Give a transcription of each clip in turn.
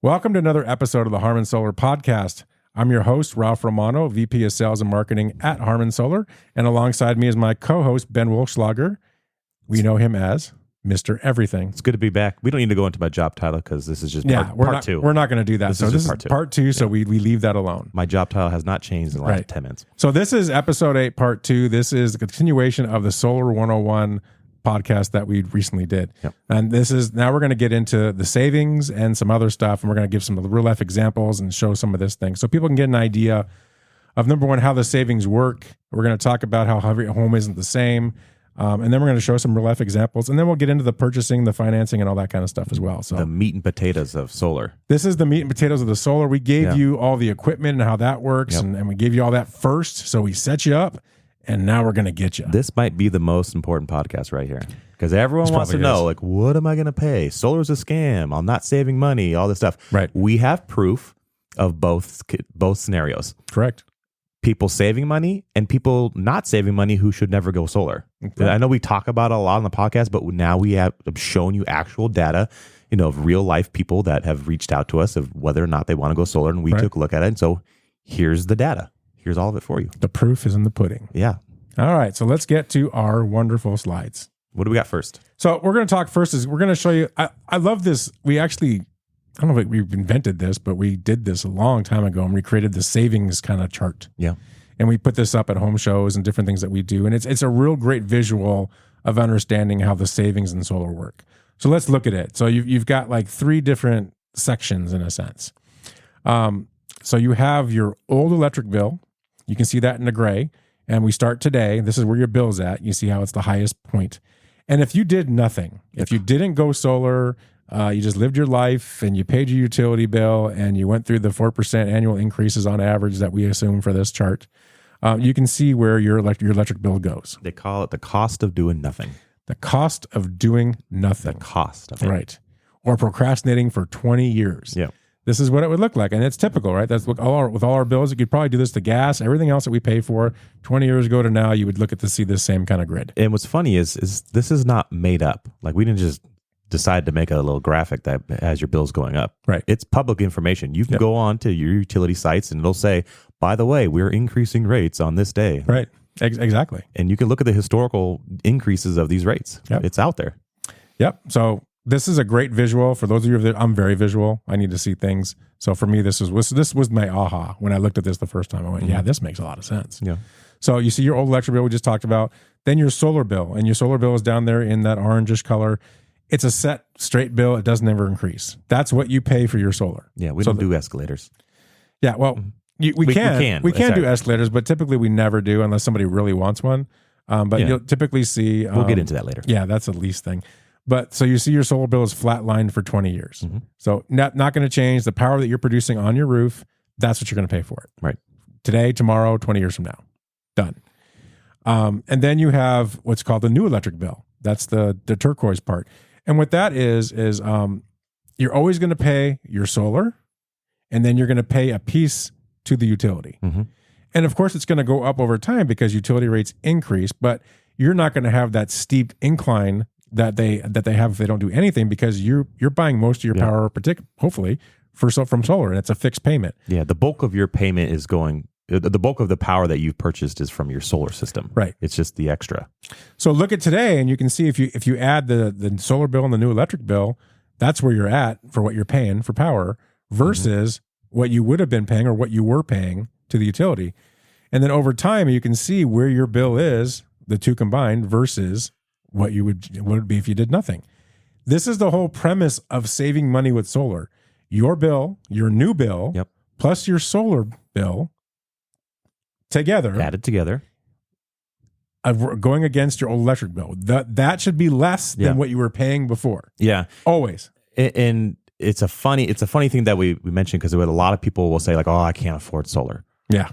Welcome to another episode of the Harmon Solar Podcast. I'm your host, Ralph Romano, VP of Sales and Marketing at Harmon Solar. And alongside me is my co-host, Ben Wolfschlager. We know him as Mr. Everything. It's good to be back. We don't need to go into my job title because this is just part two. We're not going to do that. This is part two, so we leave that alone. My job title has not changed in the last 10 minutes. So this is episode 8, part 2. This is the continuation of the Solar 101 podcast that we recently did. Yep. And now we're going to get into the savings and some other stuff, and we're going to give some of the real life examples and show some of this thing so people can get an idea of, number one, how the savings work. We're going to talk about how every home isn't the same. And then we're going to show some real life examples, and then we'll get into the purchasing, the financing, and all that kind of stuff as well. So the meat and potatoes of solar. This is the meat and potatoes of the solar. We gave you all the equipment and how that works, and we gave you all that first. So we set you up, and now we're going to get you. This might be the most important podcast right here because everyone wants to know, like, what am I going to pay? Solar's a scam. I'm not saving money. All this stuff. Right. We have proof of both scenarios. Correct. People saving money and people not saving money who should never go solar. Okay. I know we talk about it a lot on the podcast, but now we have shown you actual data, of real life people that have reached out to us of whether or not they want to go solar, and we took a look at it. And so here's the data. Here's all of it for you. The proof is in the pudding. Yeah. All right. So let's get to our wonderful slides. What do we got first? So we're going to talk first we're going to show you. I love this. I don't know if we've invented this, but we did this a long time ago, and we created the savings kind of chart. Yeah. And we put this up at home shows and different things that we do. And it's a real great visual of understanding how the savings in solar work. So let's look at it. So you've got like 3 different sections in a sense. So you have your old electric bill. You can see that in the gray. And we start today. This is where your bill's at. You see how it's the highest point. And if you did nothing, if you didn't go solar, you just lived your life and you paid your utility bill and you went through the 4% annual increases on average that we assume for this chart, you can see where your electric bill goes. They call it the cost of doing nothing. The cost of doing nothing. The cost of it. Right. Or procrastinating for 20 years. Yeah. This is what it would look like. And it's typical, right? That's with all our bills. You could probably do this to gas, everything else that we pay for 20 years ago to now, you would look at see this same kind of grid. And what's funny is this is not made up. Like, we didn't just decide to make a little graphic that has your bills going up. Right. It's public information. You can go on to your utility sites and it'll say, by the way, we're increasing rates on this day. Right. Exactly. And you can look at the historical increases of these rates. Yep. It's out there. Yep. So this is a great visual for those of you that I'm very visual. I need to see things. So for me, this was my aha when I looked at this the first time. I went, yeah, this makes a lot of sense. Yeah. So you see your old electric bill we just talked about, then your solar bill, and your solar bill is down there in that orangish color. It's a set straight bill. It doesn't ever increase. That's what you pay for your solar. Yeah, we don't do escalators. Yeah, well, we can do escalators, but typically we never do unless somebody really wants one. But you'll typically see... we'll get into that later. Yeah, that's a lease thing. But so you see your solar bill is flatlined for 20 years. Mm-hmm. So not going to change. The power that you're producing on your roof, that's what you're going to pay for it. Right. Today, tomorrow, 20 years from now. Done. And then you have what's called the new electric bill. That's the turquoise part. And what that is you're always going to pay your solar, and then you're going to pay a piece to the utility. Mm-hmm. And of course, it's going to go up over time because utility rates increase, but you're not going to have that steep incline that they have if they don't do anything, because you're buying most of your power, hopefully, from solar, and it's a fixed payment. Yeah, the bulk of your payment is the bulk of the power that you've purchased is from your solar system. Right. It's just the extra. So look at today, and you can see if you add the solar bill and the new electric bill, that's where you're at for what you're paying for power versus what you would have been paying or what you were paying to the utility. And then over time, you can see where your bill is, the two combined, versus what would be if you did nothing. This is the whole premise of saving money with solar. Your bill, your new bill, plus your solar bill together, added together, going against your old electric bill. That should be less than what you were paying before. Yeah, always. And it's a funny thing that we mentioned, because a lot of people will say, like, oh, I can't afford solar. Yeah,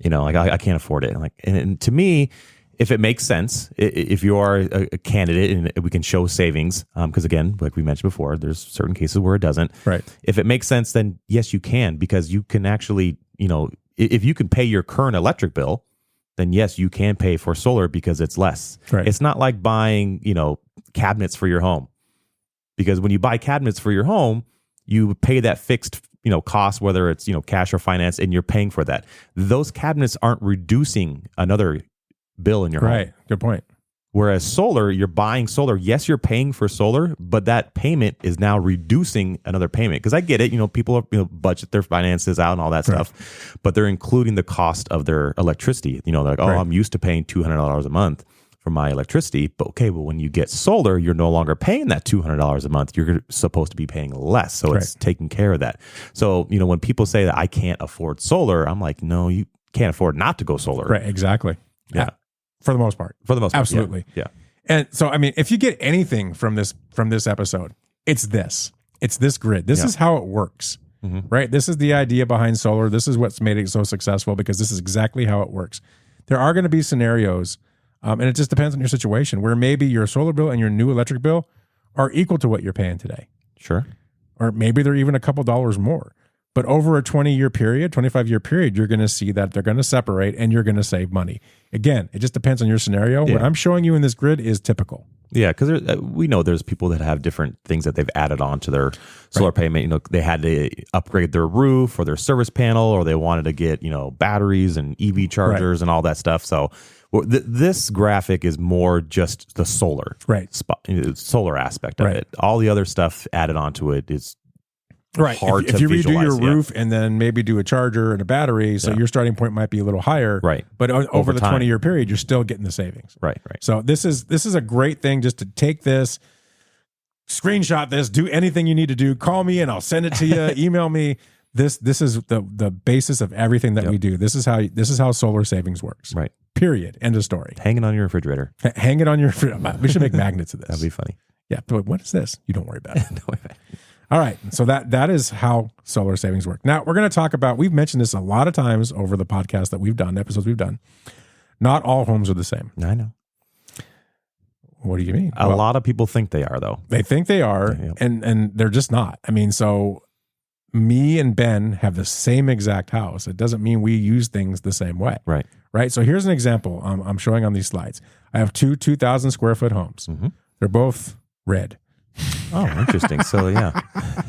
like I can't afford it. And to me, if it makes sense, if you are a candidate and we can show savings, because again, like we mentioned before, there's certain cases where it doesn't. Right. If it makes sense, then yes, you can, because you can actually, if you can pay your current electric bill, then yes, you can pay for solar because it's less. Right. It's not like buying, cabinets for your home, because when you buy cabinets for your home, You pay that fixed, cost, whether it's, cash or finance, and you're paying for that. Those cabinets aren't reducing another bill in your home. Right. Good point. Whereas solar, you're buying solar. Yes, you're paying for solar, but that payment is now reducing another payment. Because I get it, people are, budget their finances out and all that stuff, but they're including the cost of their electricity. They're like, I'm used to paying $200 a month for my electricity. But when you get solar, you're no longer paying that $200 a month. You're supposed to be paying less. So it's taking care of that. So, when people say that I can't afford solar, I'm like, no, you can't afford not to go solar. Right. Exactly. Yeah. For the most part. Absolutely. Yeah. And so, if you get anything from this episode, it's this grid. This is how it works, right? This is the idea behind solar. This is what's made it so successful, because this is exactly how it works. There are going to be scenarios, and it just depends on your situation, where maybe your solar bill and your new electric bill are equal to what you're paying today. Sure. Or maybe they're even a couple dollars more. But over a 20-year period, 25-year period, you're going to see that they're going to separate and you're going to save money. Again, it just depends on your scenario. Yeah. What I'm showing you in this grid is typical. Yeah, because we know there's people that have different things that they've added on to their solar payment. They had to upgrade their roof or their service panel, or they wanted to get, batteries and EV chargers and all that stuff. So this graphic is more just the solar solar aspect of it. All the other stuff added onto it is hard if you redo visualize, your roof and then maybe do a charger and a battery, so your starting point might be a little higher, right? But over the 20-year period, you're still getting the savings, right? So this is a great thing, just to take this, screenshot this, do anything you need to do, call me and I'll send it to you, email me. This is the basis of everything that we do. This is how solar savings works, right? Period. End of story. Hang it on your refrigerator. Hang it on your refrigerator. We should make magnets of this. That'd be funny. Yeah, but what is this? You don't worry about it. No way. All right. So that is how solar savings work. Now, we're going to talk about, we've mentioned this a lot of times over the podcast that we've done, episodes we've done. Not all homes are the same. I know. What do you mean? A lot of people think they are, though. They think they are, and they're just not. So me and Ben have the same exact house. It doesn't mean we use things the same way. Right. So here's an example I'm showing on these slides. I have two 2,000 square foot homes. They're both red. Oh, interesting. So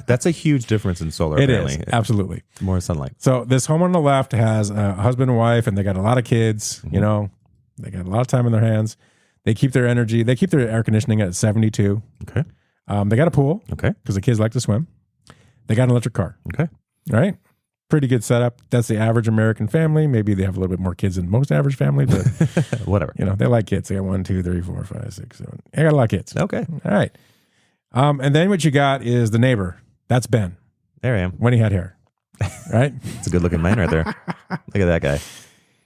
that's a huge difference in solar. It apparently. is, absolutely. More sunlight. So this home on the left has a husband and wife, and they got a lot of kids. They got a lot of time in their hands. They keep their air conditioning at 72. Okay. They got a pool. Okay. Because the kids like to swim. They got an electric car. Okay. All right. Pretty good setup. That's the average American family. Maybe they have a little bit more kids than most average family, but whatever. They like kids. They got 1, 2, 3, 4, 5, 6, 7. They got a lot of kids. Okay. All right. And then what you got is the neighbor. That's Ben. There I am. When he had hair. Right? It's a good looking man right there. Look at that guy.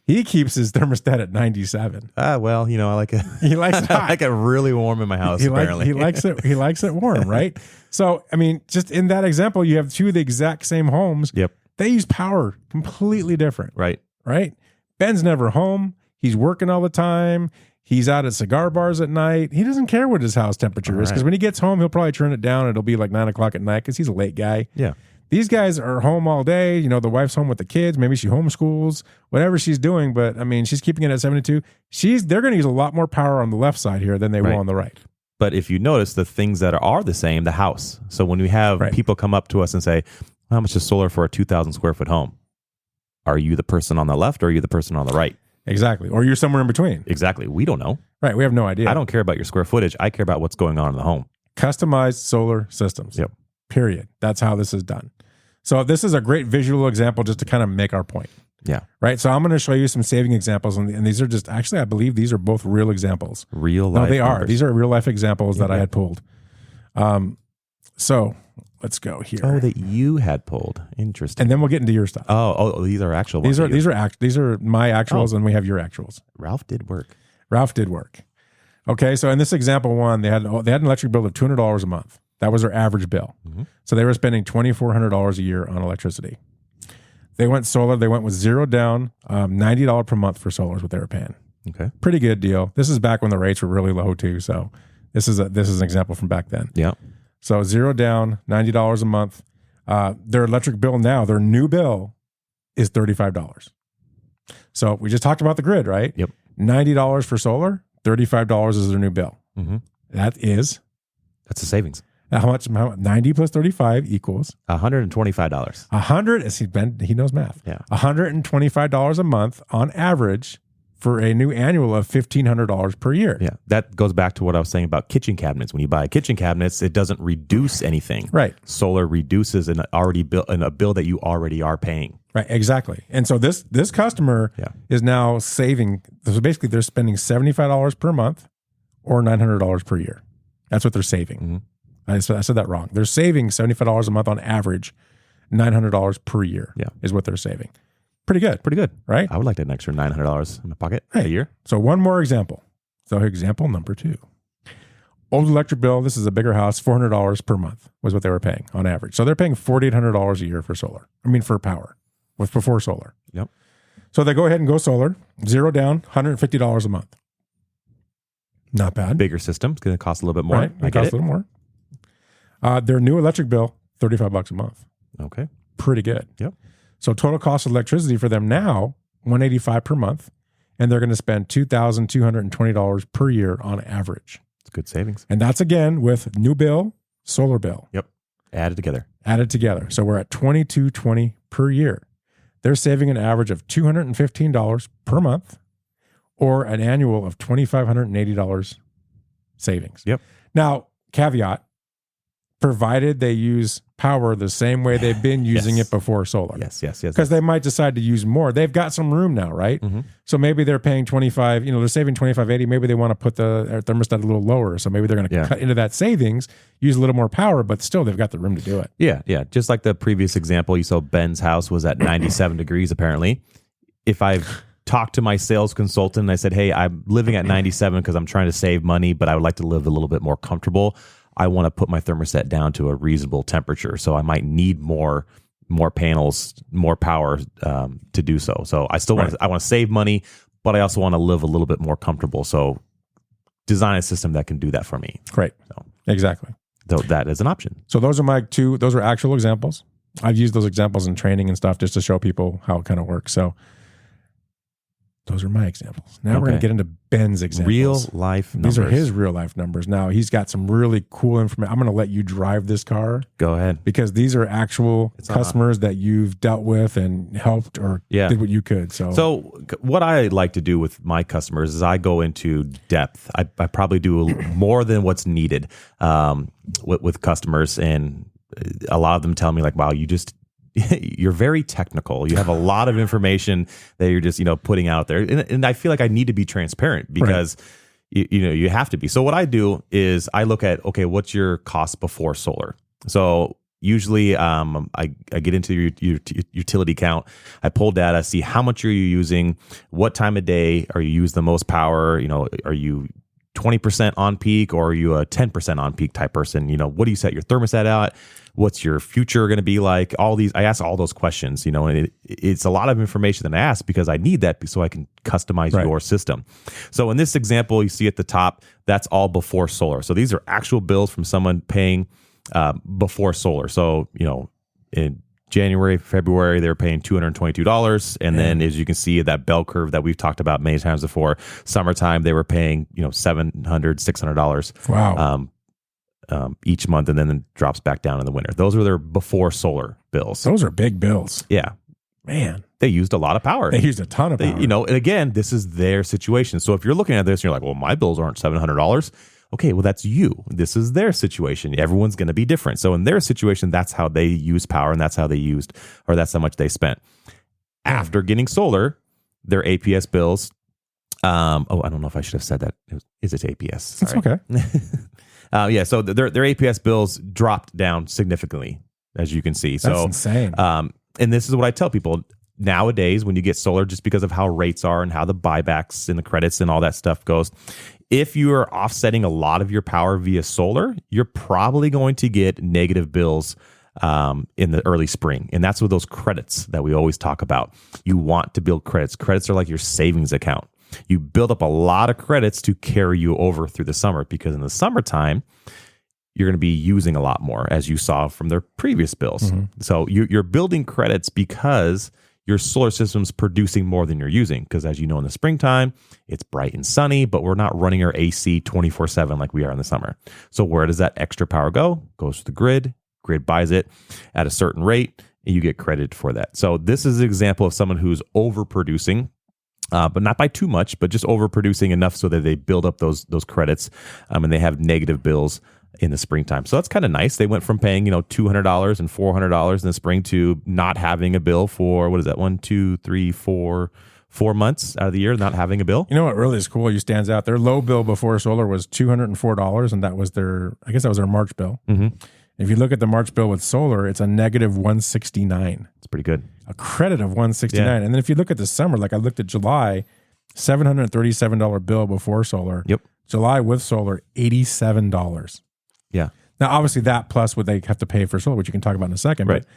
He keeps his thermostat at 97. Well, I like it. He likes it hot. I like it really warm in my house, apparently. He likes it warm, right? So, just in that example, you have two of the exact same homes. Yep. They use power completely different. Right. Ben's never home. He's working all the time. He's out at cigar bars at night. He doesn't care what his house temperature is, because when he gets home, he'll probably turn it down. It'll be like 9 o'clock at night because he's a late guy. Yeah. These guys are home all day. The wife's home with the kids. Maybe she homeschools, whatever she's doing. But she's keeping it at 72. They're going to use a lot more power on the left side here than they will on the right. But if you notice the things that are the same, the house. So when we have people come up to us and say, how much is solar for a 2,000 square foot home? Are you the person on the left or are you the person on the right? Exactly. Or you're somewhere in between. Exactly. We don't know. Right. We have no idea. I don't care about your square footage. I care about what's going on in the home. Customized solar systems. Yep. Period. That's how this is done. So this is a great visual example just to kind of make our point. Yeah. Right. So I'm going to show you some saving examples. And these are just, actually, I believe these are both real examples. Real life. No, they numbers. are. These are real life examples that I had pulled. So let's go here. Oh, that you had pulled. Interesting. And then we'll get into your stuff. Oh, these are actual ones. These are my actuals, and we have your actuals. Ralph did work. Okay, so in this example one, they had an electric bill of $200 a month. That was their average bill. So they were spending $2,400 a year on electricity. They went solar. They went with zero down, $90 per month for solar is what they were paying. Okay, pretty good deal. This is back when the rates were really low too. So this is an example from back then. Yeah. So zero down, $90 a month. Their electric bill now, their new bill is $35. So we just talked about the grid, right? Yep. $90 for solar, $35 is their new bill. That's a savings. How much? 90 plus 35 equals $125. 100. See, Ben, he knows math. Yeah. $125 a month on average for a new annual of $1,500 per year. Yeah. That goes back to what I was saying about kitchen cabinets. When you buy kitchen cabinets, it doesn't reduce anything. Right. Solar reduces a bill that you already are paying. Right. Exactly. And so this customer is now saving. So basically, they're spending $75 per month or $900 per year. That's what they're saving. Mm-hmm. I said that wrong. They're saving $75 a month on average, $900 per year is what they're saving. Pretty good. Pretty good. Right? I would like that extra $900 in my pocket a year. So one more example. So example number 2. Old electric bill, this is a bigger house, $400 per month was what they were paying on average. So they're paying $4,800 a year for solar. For power before solar. Yep. So they go ahead and go solar, zero down, $150 a month. Not bad. Bigger system. It's going to cost a little bit more. Right. It costs a little more. Their new electric bill, $35 a month. Okay. Pretty good. Yep. So total cost of electricity for them now, $185 per month, and they're going to spend $2,220 per year on average. It's good savings. And that's again with new bill, solar bill. Yep. Added together. So we're at $2,220 per year. They're saving an average of $215 per month or an annual of $2,580 savings. Yep. Now, caveat, provided they use power the same way they've been using it before solar. Yes. Because they might decide to use more. They've got some room now, right? Mm-hmm. So maybe they're paying $25, they're saving $25.80. Maybe they want to put the thermostat a little lower. So maybe they're going to cut into that savings, use a little more power, but still they've got the room to do it. Yeah. Just like the previous example, you saw Ben's house was at 97 degrees apparently. If I've talked to my sales consultant and I said, hey, I'm living at 97 because I'm trying to save money, but I would like to live a little bit more comfortable. I want to put my thermostat down to a reasonable temperature. So I might need more panels, more power to do so. So I still want to save money, but I also want to live a little bit more comfortable. So design a system that can do that for me. Great. So, exactly. So that is an option. So those are actual examples. I've used those examples in training and stuff just to show people how it kind of works. So those are my examples. Now we're going to get into Ben's examples. Real life numbers. These are his real life numbers. Now he's got some really cool information. I'm going to let you drive this car. Go ahead. Because these are actual customers that you've dealt with and helped or did what you could. So what I like to do with my customers is I go into depth. I probably do more than what's needed with customers. And a lot of them tell me like, wow, you're very technical. You have a lot of information that you're just, putting out there. And I feel like I need to be transparent because, you have to be. So what I do is I look at, okay, what's your cost before solar? So usually I get into your utility count. I pull data, see how much are you using, what time of day are you use the most power? Are you 20% on peak or are you a 10% on peak type person? What do you set your thermostat at? What's your future going to be like? I ask all those questions, and it's a lot of information that I ask because I need that so I can customize your system. So in this example, you see at the top, that's all before solar. So these are actual bills from someone paying before solar. So, in January, February, they're paying $222. And then as you can see that bell curve that we've talked about many times before, summertime, they were paying, $700, $600. Wow. Each month, and then it drops back down in the winter. Those are their before solar bills. Those are big bills. Yeah. Man. They used a lot of power. They used a ton of power. And again, this is their situation. So if you're looking at this and you're like, well, my bills aren't $700. Okay, well, that's you. This is their situation. Everyone's going to be different. So in their situation, that's how they use power and that's how that's how much they spent. After getting solar, their APS bills, I don't know if I should have said that. Is it APS? Sorry. It's okay. So their APS bills dropped down significantly, as you can see. That's insane. And this is what I tell people nowadays when you get solar, just because of how rates are and how the buybacks and the credits and all that stuff goes. If you are offsetting a lot of your power via solar, you're probably going to get negative bills in the early spring. And that's with those credits that we always talk about. You want to build credits. Credits are like your savings account. You build up a lot of credits to carry you over through the summer because in the summertime, you're going to be using a lot more, as you saw from their previous bills. Mm-hmm. So you're building credits because your solar system's producing more than you're using. Because as you know, in the springtime, it's bright and sunny, but we're not running our AC 24/7 like we are in the summer. So where does that extra power go? Goes to the grid. Grid buys it at a certain rate, and you get credit for that. So this is an example of someone who's overproducing, but not by too much, but just overproducing enough so that they build up those credits, and they have negative bills in the springtime. So that's kind of nice. They went from paying, $200 and $400 in the spring to not having a bill for, what is that, 1, 2, 3, 4 months out of the year, not having a bill. You know what really is cool? You stands out. Their low bill before solar was $204, and that was their March bill. Mm-hmm. If you look at the March bill with solar, it's a negative $169. It's pretty good. A credit of $169. Yeah. And then if you look at the summer, like I looked at July, $737 bill before solar. Yep. July with solar, $87. Yeah. Now, obviously, that plus what they have to pay for solar, which you can talk about in a second. Right. But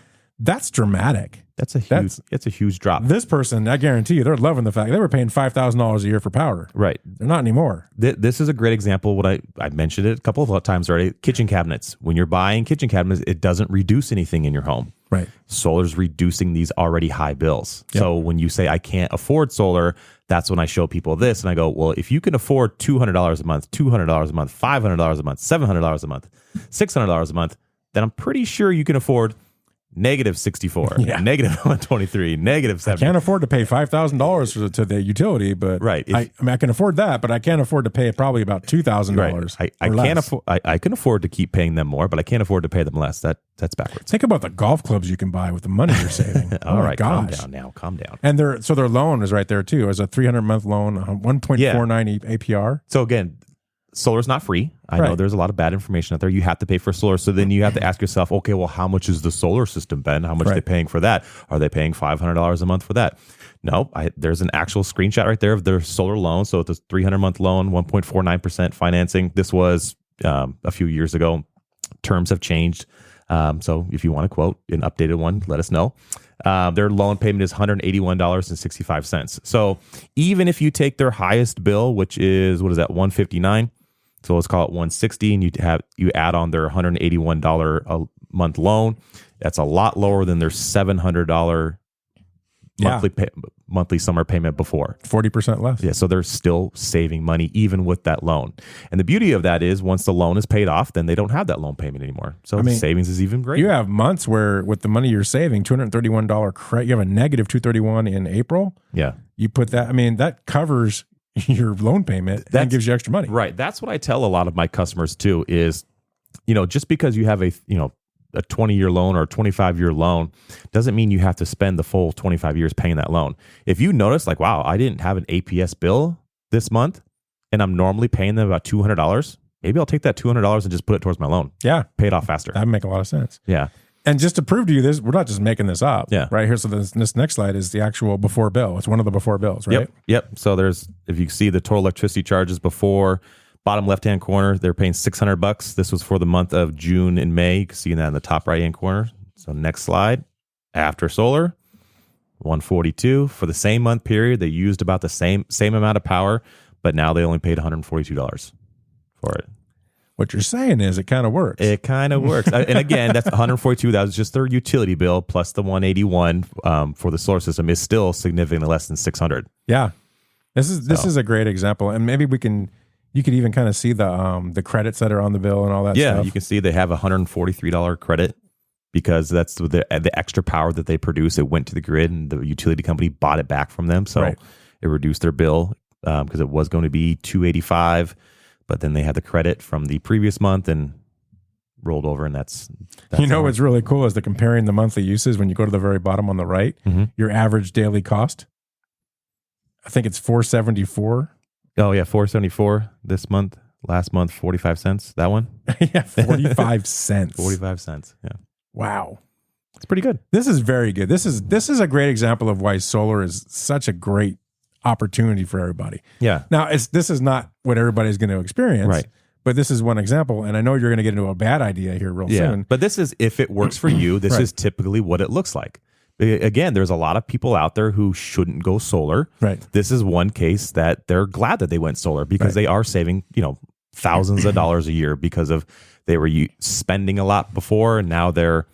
that's dramatic. It's a huge drop. This person, I guarantee you, they're loving the fact they were paying $5,000 a year for power. Right. They're not anymore. This is a great example. What I mentioned it a couple of times already. Kitchen cabinets. When you're buying kitchen cabinets, it doesn't reduce anything in your home. Right. Solar's reducing these already high bills. Yep. So when you say I can't afford solar, that's when I show people this and I go, well, if you can afford $200 a month, $200 a month, $500 a month, $700 a month, $600 a month, then I'm pretty sure you can afford negative 64, negative 123, negative 7. I can't afford to pay $5,000 to the utility, but right. I can afford that, but I can't afford to pay probably about $2,000. Right. I can't afford. I can afford to keep paying them more, but I can't afford to pay them less. That's backwards. Think about the golf clubs you can buy with the money you're saving. All right, gosh. calm down. And their loan is right there too. It's a 300-month loan, 1.49 APR. So again, solar's not free. I know there's a lot of bad information out there. You have to pay for solar. So then you have to ask yourself, okay, well, how much is the solar system, Ben? How much are they paying for that? Are they paying $500 a month for that? No, there's an actual screenshot right there of their solar loan. So it's a 300-month loan, 1.49% financing. This was a few years ago. Terms have changed. So if you want to quote an updated one, let us know. Their loan payment is $181.65. So even if you take their highest bill, which is, $159? So let's call it $160, and you add on their $181 a month loan. That's a lot lower than their $700 monthly summer payment before. 40% less. Yeah, so they're still saving money even with that loan. And the beauty of that is once the loan is paid off, then they don't have that loan payment anymore. So the savings is even greater. You have months where with the money you're saving, $231 credit, you have a negative $231 in April. Yeah. You put that, that covers your loan payment and gives you extra money. Right. That's what I tell a lot of my customers too is, just because you have a 20-year loan or a 25-year loan doesn't mean you have to spend the full 25 years paying that loan. If you notice like, wow, I didn't have an APS bill this month and I'm normally paying them about $200, maybe I'll take that $200 and just put it towards my loan. Yeah. Pay it off faster. That would make a lot of sense. Yeah. And just to prove to you this, we're not just making this up. Yeah. Right here. So this next slide is the actual before bill. It's one of the before bills, right? Yep. So if you see the total electricity charges before, bottom left-hand corner, they're paying $600. This was for the month of June and May. You can see that in the top right-hand corner. So next slide, after solar, $142 for the same month period. They used about the same amount of power, but now they only paid $142 for it. What you're saying is it kind of works. It kind of works. And again, that's $142. That was just their utility bill plus the $181 for the solar system is still significantly less than $600. Yeah. This is a great example. And maybe you could even kind of see the credits that are on the bill and all that stuff. Yeah, you can see they have a $143 credit because that's the extra power that they produce. It went to the grid and the utility company bought it back from them. So it reduced their bill because it was going to be $285, but then they had the credit from the previous month and rolled over, and that's what's really cool is the comparing the monthly uses. When you go to the very bottom on the right, your average daily cost, I think it's $474. Oh yeah, $474 this month. Last month, 45 cents. That one? Yeah, 45 cents. 45 cents. Yeah. Wow. It's pretty good. This is very good. This is a great example of why solar is such a great opportunity for everybody. Yeah. Now, this is not what everybody's going to experience. Right. But this is one example, and I know you're going to get into a bad idea here real soon. But this is, if it works for you, this is typically what it looks like. Again, there's a lot of people out there who shouldn't go solar. Right. This is one case that they're glad that they went solar because they are saving, thousands of dollars a year because of they were spending a lot before and now they're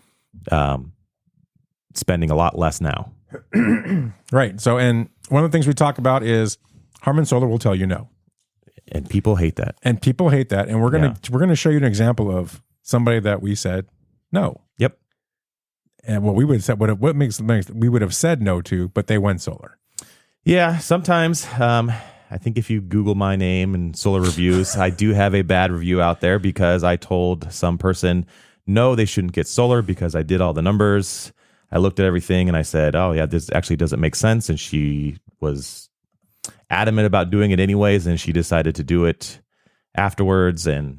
spending a lot less now. Right. So, and one of the things we talk about is Harmon Solar will tell you no. And people hate that. And we're gonna show you an example of somebody that we said no. Yep. And what we would have said, we would have said no to, but they went solar. Yeah, sometimes. I think if you Google my name and solar reviews, I do have a bad review out there because I told some person no, they shouldn't get solar because I did all the numbers. I looked at everything and I said, oh yeah, this actually doesn't make sense. And she was adamant about doing it anyways, and she decided to do it afterwards. And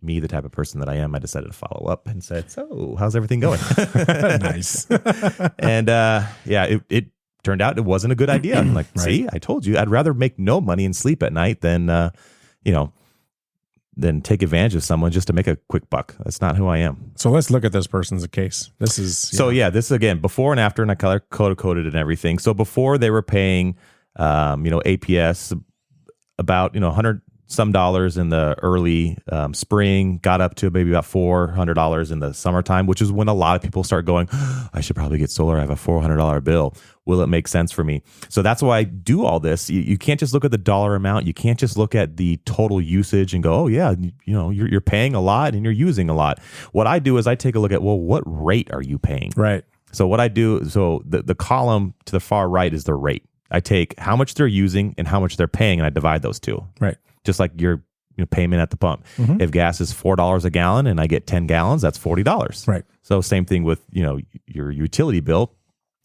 me, the type of person that I am, I decided to follow up and said, so how's everything going? Nice. And it turned out it wasn't a good idea. I'm like, Right. See, I told you, I'd rather make no money and sleep at night than than take advantage of someone just to make a quick buck. That's not who I am. So let's look at this person's case. This is This is again before and after, and I color coded and everything. So before they were paying APS about $100 some dollars in the early spring, got up to maybe about $400 in the summertime, which is when a lot of people start going, I should probably get solar. I have a $400 bill. Will it make sense for me? So that's why I do all this. You can't just look at the dollar amount. You can't just look at the total usage and go, oh yeah, you're paying a lot and you're using a lot. What I do is I take a look at, well, what rate are you paying? right. So what I do, the column to the far right is the rate. I take how much they're using and how much they're paying, and I divide those two. Right. Just like your payment at the pump. Mm-hmm. If gas is $4 a gallon and I get 10 gallons, that's $40. Right. So same thing with your utility bill.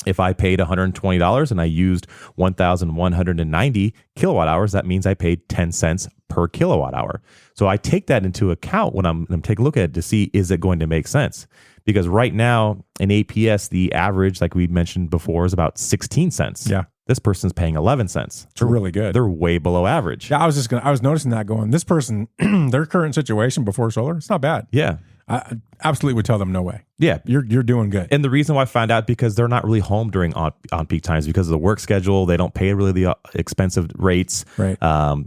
If I paid $120 and I used 1,190 kilowatt hours, that means I paid 10 cents per kilowatt hour. So I take that into account when I'm taking a look at it to see, is it going to make sense? Because right now in APS, the average, like we mentioned before, is about 16 cents. Yeah. This person's paying 11 cents. It's really good. They're way below average. Yeah, I was noticing that going, this person, their current situation before solar, it's not bad. Yeah. I absolutely would tell them no way. Yeah. You're doing good. And the reason why I found out, because they're not really home during on-peak times because of the work schedule. They don't pay really the expensive rates. Right.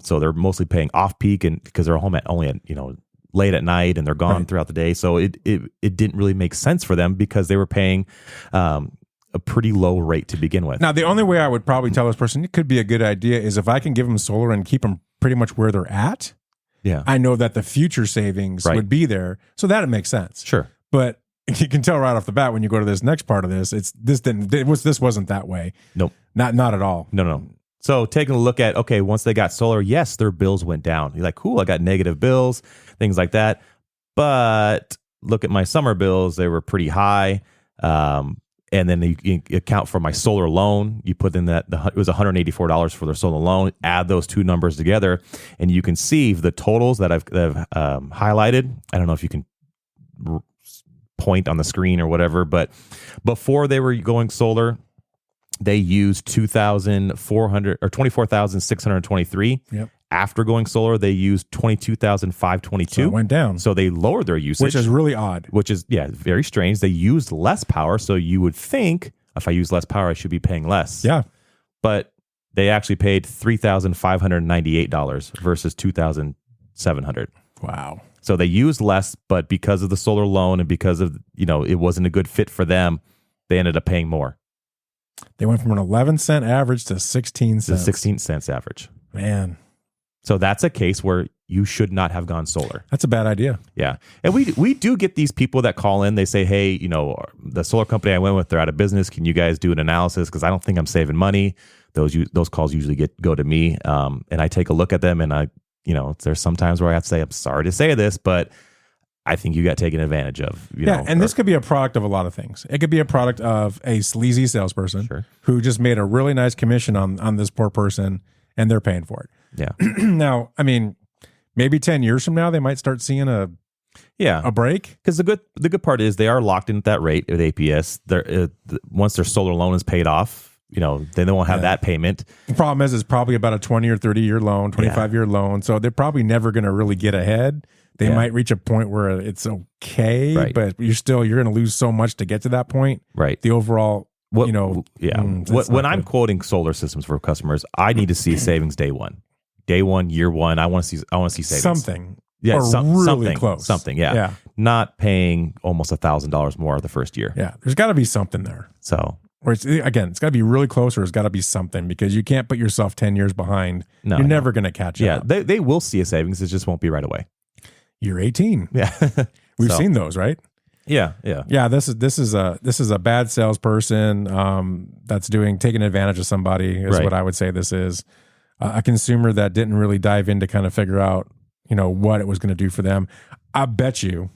So they're mostly paying off-peak, and because they're home only at late at night and they're gone throughout the day. So it didn't really make sense for them because they were paying a pretty low rate to begin with. Now, the only way I would probably tell this person it could be a good idea is if I can give them solar and keep them pretty much where they're at. Yeah, I know that the future savings would be there, so that makes sense. Sure, but you can tell right off the bat when you go to this next part of this, this wasn't that way. Nope, not at all. No. So taking a look at, okay, once they got solar, yes, their bills went down. You're like, cool, I got negative bills, things like that. But look at my summer bills; they were pretty high. And then you account for my solar loan. You put in that it was $184 for their solar loan. Add those two numbers together, and you can see the totals that I've highlighted. I don't know if you can point on the screen or whatever, but before they were going solar, they used 2,400 or 24,623. Yep. After going solar, they used 22,522. So it went down. So they lowered their usage. Which is really odd. Which is, very strange. They used less power. So you would think if I use less power, I should be paying less. Yeah. But they actually paid $3,598 versus $2,700. Wow. So they used less, but because of the solar loan and because of, it wasn't a good fit for them, they ended up paying more. They went from an 11-cent average to 16 cents. 16 cents average. Man. So that's a case where you should not have gone solar. That's a bad idea. Yeah. And we do get these people that call in. They say, hey, the solar company I went with, they're out of business. Can you guys do an analysis? Because I don't think I'm saving money. Those calls usually go to me. And I take a look at them, and there's some times where I have to say, I'm sorry to say this, but I think you got taken advantage of. This could be a product of a lot of things. It could be a product of a sleazy salesperson who just made a really nice commission on this poor person, and they're paying for it. Yeah. Now, I mean, maybe 10 years from now, they might start seeing a break. Because the good part is they are locked in at that rate with APS. Once their solar loan is paid off, then they won't have that payment. The problem is it's probably about a 20 or 30 year loan, 25-year loan. So they're probably never going to really get ahead. They might reach a point where it's okay, but you're going to lose so much to get to that point. Right. The overall, when I'm quoting solar systems for customers, I need to see savings day one. Day one, year one, I want to see savings. Something. Yeah, really something close. Something, yeah. Not paying almost $1,000 more the first year. Yeah, there's got to be something there. So Or it's got to be really close, or it's got to be something, because you can't put yourself 10 years behind. No, You're never going to catch up. Yeah, they will see a savings. It just won't be right away. You're 18. Yeah. We've seen those, right? Yeah. Yeah, this is a bad salesperson that's taking advantage of somebody is Right. what I would say this is. A consumer that didn't really dive in to kind of figure out, what it was going to do for them. I bet you,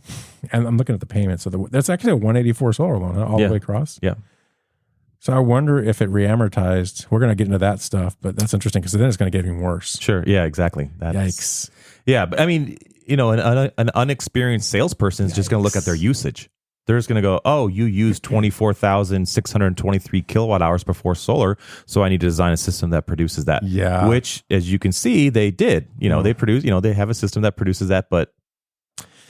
and I'm looking at the payment, so that's actually a 184 solar loan all the way across. Yeah. So I wonder if it re-amortized. We're going to get into that stuff, but that's interesting because then it's going to get even worse. Sure. Yeah, exactly. Yikes. Yeah, but I mean, an unexperienced salesperson is just going to look at their usage. They're just going to go, oh, you used 24,623 kilowatt hours before solar, so I need to design a system that produces that. Yeah. Which, as you can see, they did. They produce. They have a system that produces that, but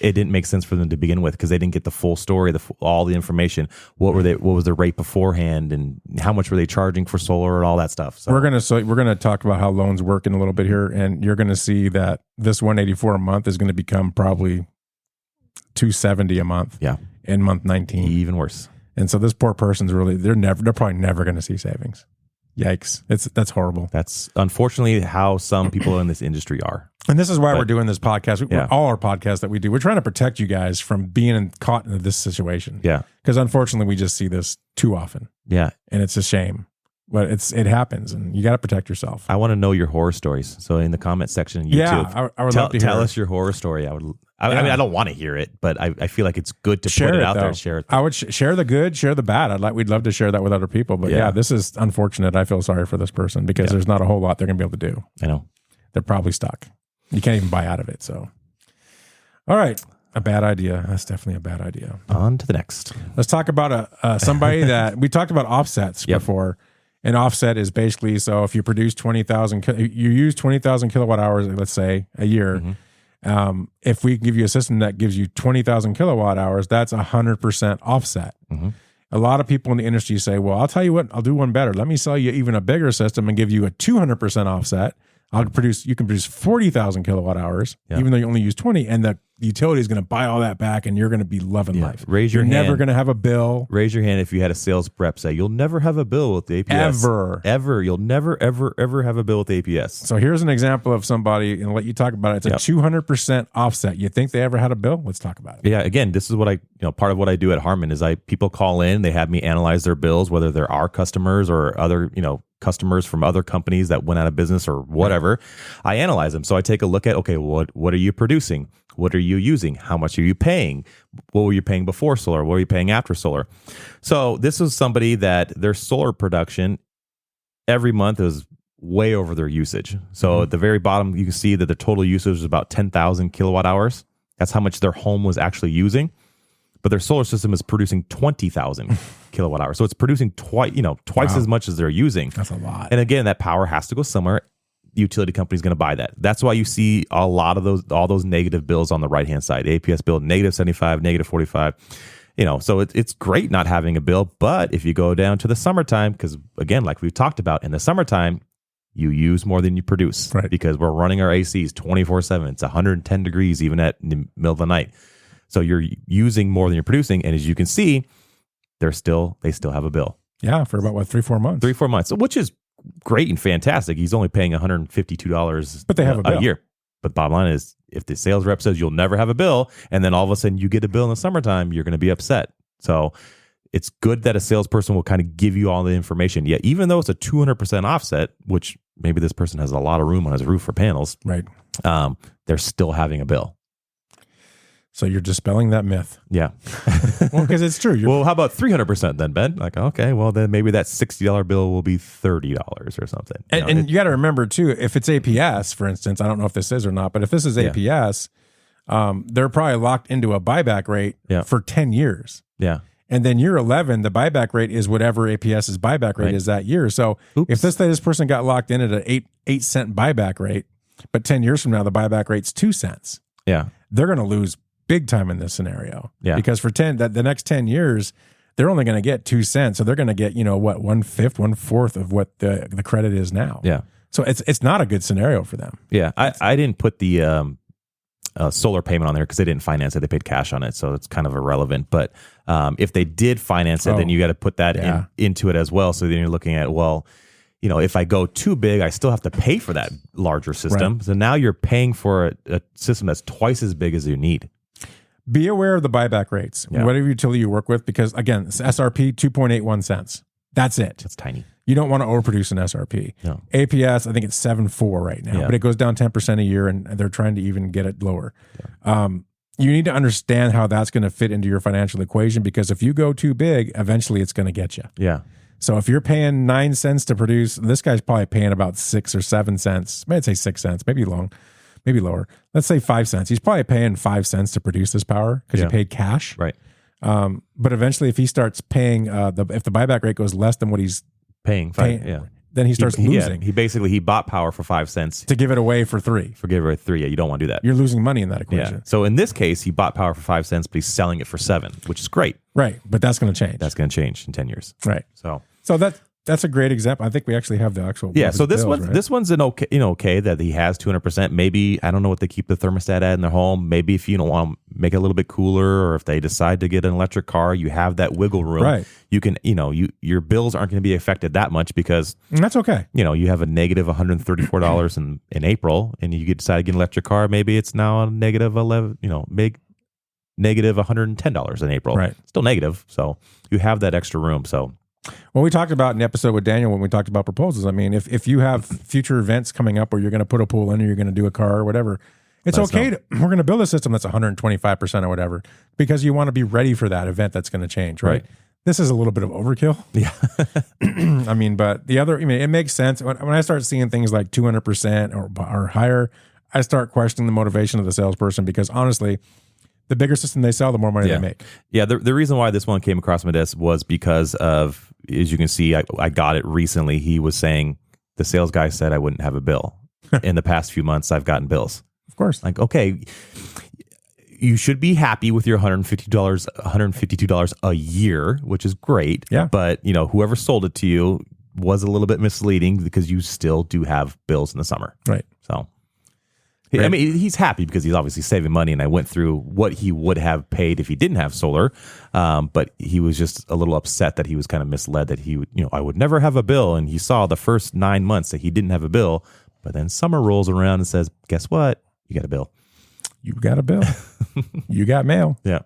it didn't make sense for them to begin with because they didn't get the full story, all the information. What was the rate beforehand, and how much were they charging for solar and all that stuff. So we're gonna talk about how loans work in a little bit here, and you're gonna see that this 184 a month is going to become probably 270 a month. Yeah. In month 19, even worse. And so this poor person's they're probably never going to see savings. Yikes. That's horrible. That's unfortunately how some people in this industry are. And this is why we're doing this podcast. Yeah. All our podcasts that we do, we're trying to protect you guys from being caught in this situation. Yeah. Because unfortunately, we just see this too often. Yeah. And it's a shame. But it happens, and you got to protect yourself. I want to know your horror stories. So in the comment section on YouTube, yeah, I would love to tell us your horror story. I mean, I don't want to hear it, but I feel like it's good to put it out there and share it. I would share the good, share the bad. We'd love to share that with other people. But yeah, this is unfortunate. I feel sorry for this person because there's not a whole lot they're going to be able to do. I know. They're probably stuck. You can't even buy out of it. So, all right. A bad idea. That's definitely a bad idea. On to the next. Let's talk about somebody that we talked about offsets before. An offset is basically, so if you produce 20,000, you use 20,000 kilowatt hours, let's say a year. Mm-hmm. If we give you a system that gives you 20,000 kilowatt hours, that's 100% offset. Mm-hmm. A lot of people in the industry say, well, I'll tell you what, I'll do one better. Let me sell you even a bigger system and give you a 200% offset. You can produce 40,000 kilowatt hours, even though you only use 20, and the utility is going to buy all that back, and you're going to be loving life. You're never going to have a bill. Raise your hand if you had a sales rep say, you'll never have a bill with the APS. Ever. You'll never, ever, ever have a bill with the APS. So here's an example of somebody, and I'll let you talk about it. It's a 200% offset. You think they ever had a bill? Let's talk about it. Yeah. Again, this is what part of what I do at Harmon is people call in, they have me analyze their bills, whether they're our customers or other, customers from other companies that went out of business or whatever. I analyze them. So I take a look at, okay, what are you producing? What are you using? How much are you paying? What were you paying before solar? What were you paying after solar? So this was somebody that their solar production every month is way over their usage. So at the very bottom, you can see that the total usage was about 10,000 kilowatt hours. That's how much their home was actually using. But their solar system is producing 20,000 kilowatt hours. So it's producing twice as much as they're using. That's a lot. And again, that power has to go somewhere. The utility company is going to buy that. That's why you see a lot of all those negative bills on the right-hand side. APS bill, negative 75, negative 45. So it's great not having a bill. But if you go down to the summertime, because again, like we've talked about, in the summertime, you use more than you produce. Right. Because we're running our ACs 24/7. It's 110 degrees even at the middle of the night. So you're using more than you're producing. And as you can see, they still have a bill. Yeah, for about 3-4 months. 3-4 months, which is great and fantastic. He's only paying $152 but they have a year. But bottom line is, if the sales rep says you'll never have a bill, and then all of a sudden you get a bill in the summertime, you're going to be upset. So it's good that a salesperson will kind of give you all the information. Yeah, even though it's a 200% offset, which maybe this person has a lot of room on his roof for panels, right? They're still having a bill. So you're dispelling that myth. Yeah. Well, because it's true. Well, how about 300% then, Ben? Like, okay, well, then maybe that $60 bill will be $30 or something. And you got to remember, too, if it's APS, for instance, I don't know if this is or not, but if this is APS, they're probably locked into a buyback rate for 10 years. Yeah. And then year 11, the buyback rate is whatever APS's buyback rate is that year. So if this person got locked in at an 8 cent buyback rate, but 10 years from now, the buyback rate's 2 cents. Yeah. They're going to lose big time in this scenario. Yeah. Because for the next 10 years, they're only going to get 2 cents. So they're going to get, 1/5, 1/4 of what the credit is now. Yeah. So it's not a good scenario for them. Yeah. I didn't put the a solar payment on there because they didn't finance it. They paid cash on it. So it's kind of irrelevant. But if they did finance it, then you got to put that into it as well. So then you're looking at, well, if I go too big, I still have to pay for that larger system. Right. So now you're paying for a system that's twice as big as you need. Be aware of the buyback rates, whatever utility you work with, because again, it's SRP 2.81 cents. That's it. That's tiny. You don't want to overproduce an SRP. No. APS, I think it's 7.4 right now, but it goes down 10% a year, and they're trying to even get it lower. Yeah. You need to understand how that's going to fit into your financial equation, because if you go too big, eventually it's going to get you. Yeah. So if you're paying 9 cents to produce, this guy's probably paying about 6 or 7 cents. I'd say 6 cents, maybe lower. Let's say 5 cents. He's probably paying 5 cents to produce this power because he paid cash. Right. But eventually, if he starts paying, if the buyback rate goes less than what he's paying, then he starts losing. He bought power for 5 cents to give it away for 3. For give it away 3. Yeah, you don't want to do that. You're losing money in that equation. Yeah. So in this case, he bought power for 5 cents, but he's selling it for 7, which is great. Right, but that's going to change. That's going to change in 10 years. Right. So that's a great example. I think we actually have the actual. Yeah. So this one's an okay that he has 200%. Maybe, I don't know what they keep the thermostat at in their home. Maybe if you don't want to make it a little bit cooler, or if they decide to get an electric car, you have that wiggle room. Right. You can, your bills aren't going to be affected that much because that's okay. You have a negative $134 in April, and you decide to get an electric car. Maybe it's now a negative 11. Negative $110 in April. Right. Still negative. So you have that extra room. So. Well, we talked about in the episode with Daniel when we talked about proposals. I mean, if you have future events coming up where you're going to put a pool in, or you're going to do a car or whatever, it's okay. We're going to build a system that's 125% or whatever, because you want to be ready for that event that's going to change, right? This is a little bit of overkill. Yeah. I mean, but it makes sense. When I start seeing things like 200% or higher, I start questioning the motivation of the salesperson, because honestly, the bigger system they sell, the more money they make. Yeah, the reason why this one came across my desk was because of, as you can see, I got it recently. He was saying, the sales guy said I wouldn't have a bill. In the past few months, I've gotten bills. Of course. Like, okay, you should be happy with your $152 a year, which is great. Yeah. But, whoever sold it to you was a little bit misleading, because you still do have bills in the summer. Right. So. Right. I mean, he's happy because he's obviously saving money, and I went through what he would have paid if he didn't have solar, but he was just a little upset that he was kind of misled, that he would, I would never have a bill, and he saw the first 9 months that he didn't have a bill, but then summer rolls around and says, guess what? You got a bill. You got a bill. You got mail. Yeah.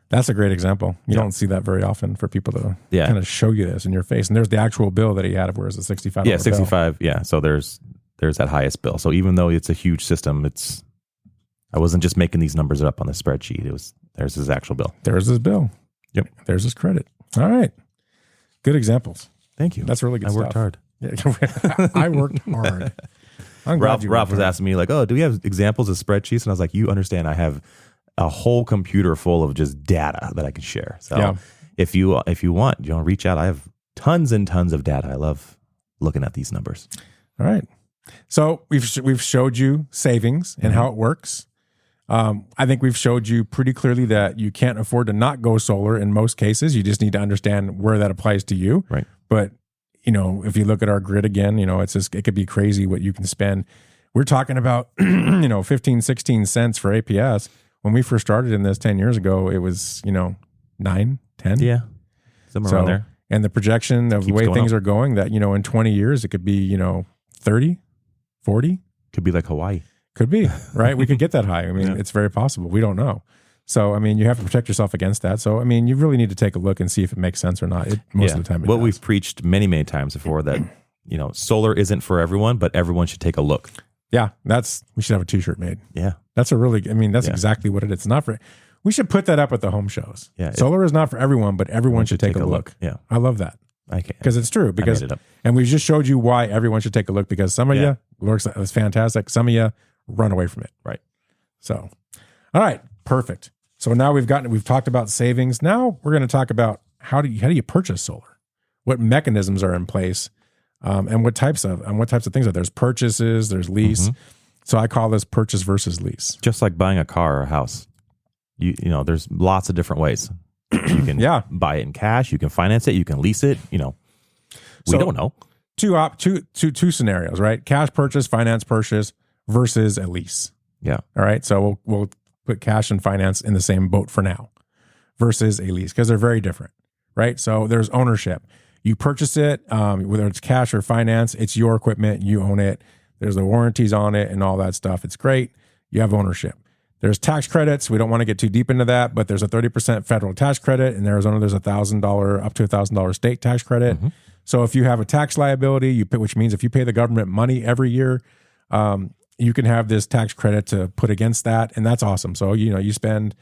That's a great example. You don't see that very often, for people to kind of show you this in your face. And there's the actual bill that he had, whereas the $65 Yeah, 65. Bill. Yeah, so there's that highest bill. So even though it's a huge system, I wasn't just making these numbers up on the spreadsheet. There's his actual bill. There's his bill. Yep. There's his credit. All right. Good examples. Thank you. That's really good I stuff. Worked hard. Yeah, I worked hard. I'm glad Ralph was asking me, like, oh, do we have examples of spreadsheets? And I was like, you understand, I have a whole computer full of just data that I can share. So if you want, reach out. I have tons and tons of data. I love looking at these numbers. All right. So we've showed you savings and how it works. I think we've showed you pretty clearly that you can't afford to not go solar in most cases. You just need to understand where that applies to you. Right. But if you look at our grid again, it could be crazy what you can spend. We're talking about 15, 16 cents for APS. When we first started in this 10 years ago, it was 9, 10. Yeah, somewhere around there. And the projection of the way things are going, that in 20 years it could be 30. 40? Could be like Hawaii. Could be, right? We could get that high. I mean, it's very possible. We don't know. So, I mean, you have to protect yourself against that. So, I mean, you really need to take a look and see if it makes sense or not. Most of the time it does. We've preached many, many times before, that, solar isn't for everyone, but everyone should take a look. Yeah, we should have a t-shirt made. Yeah. That's exactly what it is. It's not for, we should put that up at the home shows. Yeah. Solar is not for everyone, but everyone should take a look. Yeah. I love that. Because it's true. And we just showed you why everyone should take a look, because some of you, it's fantastic. Some of you run away from it. Right. So, all right, perfect. So now we've talked about savings. Now we're going to talk about how do you purchase solar? What mechanisms are in place, and what types of things are there? There's purchases, there's lease. Mm-hmm. So I call this purchase versus lease. Just like buying a car or a house. There's lots of different ways. You can buy it in cash. You can finance it. You can lease it. We don't know. Two scenarios, right? Cash purchase, finance purchase versus a lease. Yeah. All right. So we'll put cash and finance in the same boat for now versus a lease because they're very different, right? So there's ownership. You purchase it, whether it's cash or finance, it's your equipment. You own it. There's the warranties on it and all that stuff. It's great. You have ownership. There's tax credits. We don't want to get too deep into that, but there's a 30% federal tax credit. In Arizona, there's $1,000 up to $1,000 state tax credit. Mm-hmm. So if you have a tax liability, which means if you pay the government money every year, you can have this tax credit to put against that, and that's awesome. So you spend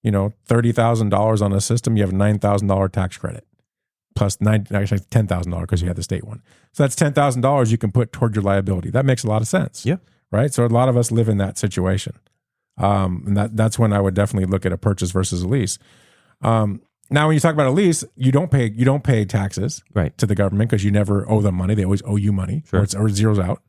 $30,000 on a system, you have a $9,000 tax credit plus actually $10,000 because you have the state one. So that's $10,000 you can put toward your liability. That makes a lot of sense. Yeah. Right. So a lot of us live in that situation, and that's when I would definitely look at a purchase versus a lease. Now, when you talk about a lease, you don't pay taxes to the government because you never owe them money. They always owe you money, or it zeroes out.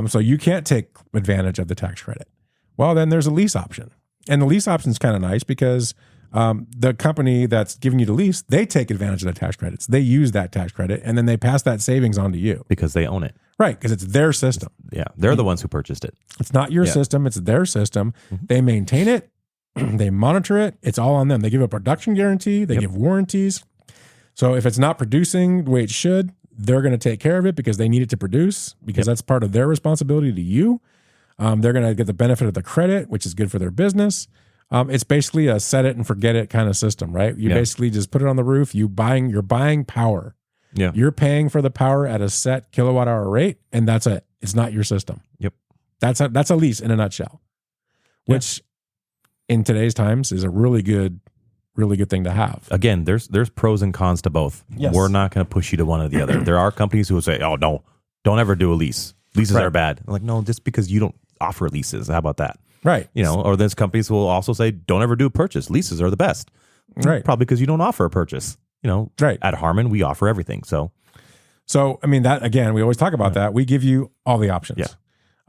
So you can't take advantage of the tax credit. Well, then there's a lease option. And the lease option is kind of nice because the company that's giving you the lease, they take advantage of the tax credits. They use that tax credit, and then they pass that savings on to you. Because they own it. Right, because it's their system. Yeah, they're the ones who purchased it. It's not your system, it's their system. Mm-hmm. They maintain it, they monitor it, it's all on them. They give a production guarantee, they give warranties. So if it's not producing the way it should, they're going to take care of it because they need it to produce, because that's part of their responsibility to you. They're going to get the benefit of the credit, which is good for their business. It's basically a set it and forget it kind of system, right? You basically just put it on the roof. You're buying power. Yeah. You're paying for the power at a set kilowatt hour rate, and that's it. It's not your system. Yep. That's a lease in a nutshell, which in today's times is a really good thing to have. Again, there's pros and cons to both. Yes. We're not going to push you to one or the other. There are companies who will say, "Oh no, don't ever do a lease. Leases are bad." I'm like, no, just because you don't offer leases, how about that? Right. Or there's companies who will also say, "Don't ever do a purchase. Leases are the best." Right. Probably because you don't offer a purchase. Right. At Harmon, we offer everything. So I mean, that again, we always talk about that. We give you all the options. Yeah.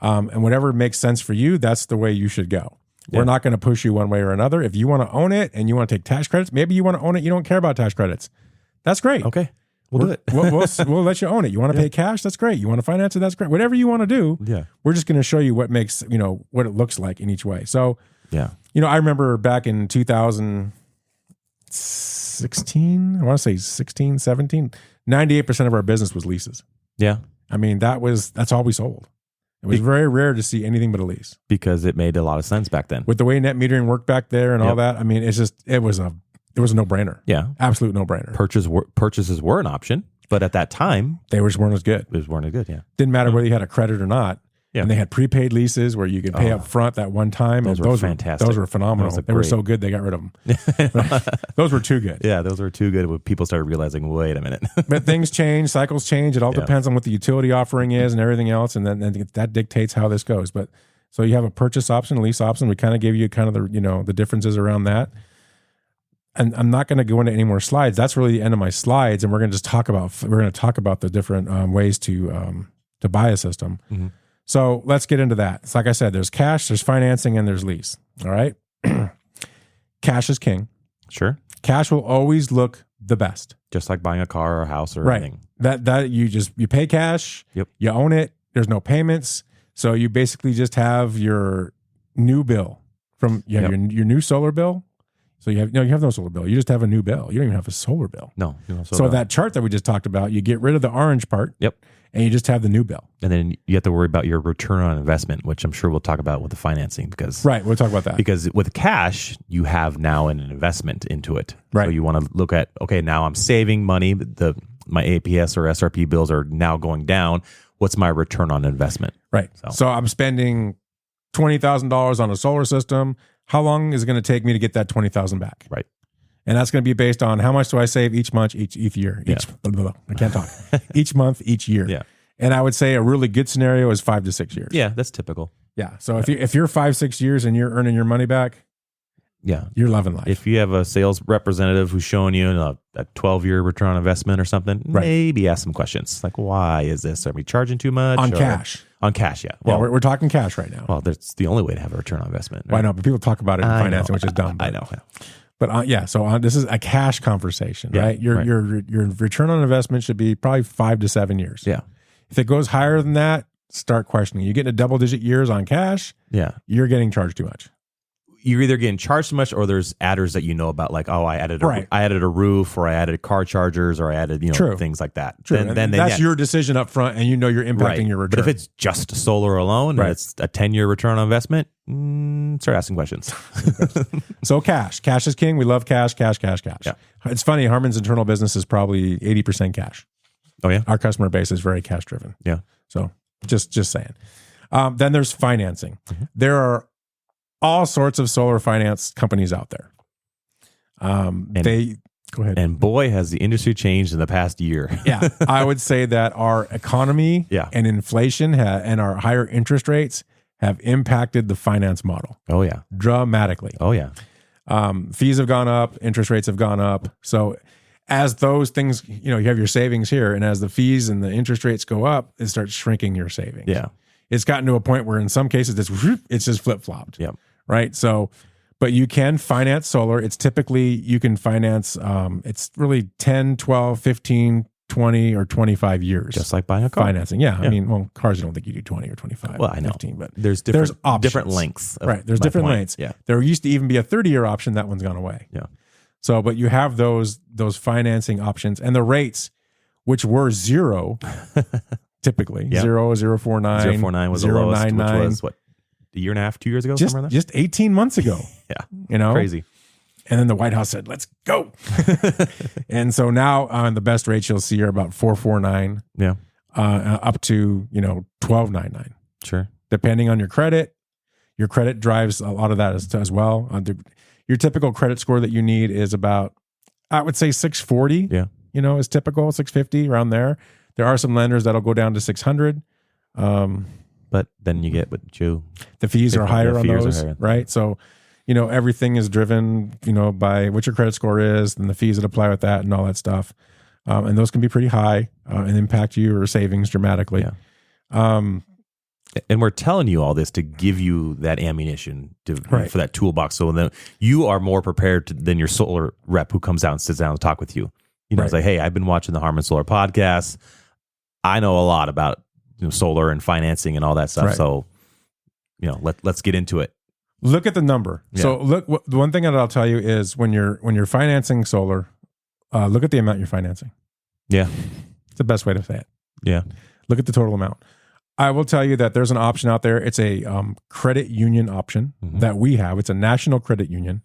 And whatever makes sense for you, that's the way you should go. We're not going to push you one way or another. If you want to own it and you want to take tax credits, maybe you want to own it, you don't care about tax credits. That's great. Okay. We'll do it. we'll let you own it. You want to pay cash? That's great. You want to finance it? That's great. Whatever you want to do, we're just going to show you what makes, what it looks like in each way. So, I remember back in 2016, I want to say 16, 17, 98% of our business was leases. Yeah. I mean, that's all we sold. It was very rare to see anything but a lease. Because it made a lot of sense back then. With the way net metering worked back there and all that, I mean, it was a no-brainer. Yeah. Absolute no-brainer. Purchases were an option, but at that time, they just weren't as good. Yeah. Didn't matter whether you had a credit or not. Yeah. And they had prepaid leases where you could pay up front that one time. Those were fantastic. Those were phenomenal. They were so good, they got rid of them. Those were too good. Yeah, those were too good when people started realizing, wait a minute. But things change, cycles change. It all depends on what the utility offering is and everything else. And then that dictates how this goes. But so you have a purchase option, a lease option. We kind of gave you kind of the differences around that. And I'm not going to go into any more slides. That's really the end of my slides. And we're going to just talk about the different ways to buy a system. Mm-hmm. So let's get into that. It's like I said, there's cash, there's financing, and there's lease. All right. Cash is king. Sure. Cash will always look the best. Just like buying a car or a house or anything. That you pay cash. Yep. You own it. There's no payments. So you basically just have your new bill from your new solar bill. So you have no solar bill. You just have a new bill. You don't even have a solar bill. No. So that chart that we just talked about, you get rid of the orange part. Yep. And you just have the new bill. And then you have to worry about your return on investment, which I'm sure we'll talk about with the financing because... Right, we'll talk about that. Because with cash, you have now an investment into it. Right. So you want to look at, okay, now I'm saving money. My APS or SRP bills are now going down. What's my return on investment? Right. So I'm spending $20,000 on a solar system. How long is it going to take me to get that $20,000 back? Right. And that's going to be based on how much do I save each month, each year. I can't talk. Each month, each year. Yeah. And I would say a really good scenario is 5 to 6 years. Yeah, that's typical. Yeah. So if you're 5-6 years and you're earning your money back, you're loving life. If you have a sales representative who's showing you a 12-year return on investment or something, maybe ask some questions like, why is this? Are we charging too much? On cash. On cash, yeah. Well, we're talking cash right now. Well, that's the only way to have a return on investment. Right? Well, I know, but people talk about it in financing, which is dumb. I know. But so this is a cash conversation, right? Your return on investment should be probably 5 to 7 years. Yeah. If it goes higher than that, start questioning. You get into double-digit years on cash, Yeah. you're getting charged too much. You're either getting charged too much, or there's adders that you know about, like, oh, I added a roof, or I added car chargers, or I added things like that. True. Then that's your decision up front, and you're impacting your return. But if it's just solar alone, and it's a 10-year return on investment, start asking questions. So cash is king. We love cash. Yeah. It's funny. Harmon's internal business is probably 80% cash. Oh yeah, our customer base is very cash driven. Yeah. So just saying. Then there's financing. Mm-hmm. There are all sorts of solar finance companies out there. Go ahead. And boy, has the industry changed in the past year. Yeah. I would say that our economy and inflation and our higher interest rates have impacted the finance model. Oh yeah. Dramatically. Oh yeah. Fees have gone up, interest rates have gone up. So as those things, you have your savings here, and as the fees and the interest rates go up, it starts shrinking your savings. Yeah. It's gotten to a point where in some cases it's just flip-flopped. Yeah. Right. So, but you can finance solar. It's typically, you can finance, it's really 10, 12, 15, 20, or 25 years. Just like buying a car. Financing. Yeah. I mean, well, cars, I don't think you do 20 or 25. Well, I know. 15, but there's different lengths. Right. There's different lengths. Yeah. There used to even be a 30-year option. That one's gone away. Yeah. So, but you have those financing options, and the rates, which were zero, typically 0.049, 0.49 was the lowest, 0.99, which was what, a year and a half, 2 years ago, just, somewhere like that? just 18 months ago. Yeah, crazy. And then the White House said, "Let's go." And so now the best rates you'll see are about 4.49, up to 12.99. Sure, depending on your credit. Your credit drives a lot of that as well. Your typical credit score that you need is about, I would say 640. Yeah. Is typical, 650, around there. There are some lenders that'll go down to 600. But then you get the fees are higher on those, right? So, everything is driven, by what your credit score is and the fees that apply with that and all that stuff. And those can be pretty high and impact your savings dramatically. Yeah. And we're telling you all this to give you that ammunition for that toolbox. So then you are more prepared than your solar rep who comes out and sits down and talk with you. It's like, hey, I've been watching the Harmon Solar podcast. I know a lot about solar and financing and all that stuff. Right. So, let's get into it. Look at the number. Yeah. So the one thing that I'll tell you is when you're financing solar, look at the amount you're financing. Yeah. It's the best way to say it. Yeah. Look at the total amount. I will tell you that there's an option out there. It's a credit union option that we have. It's a national credit union.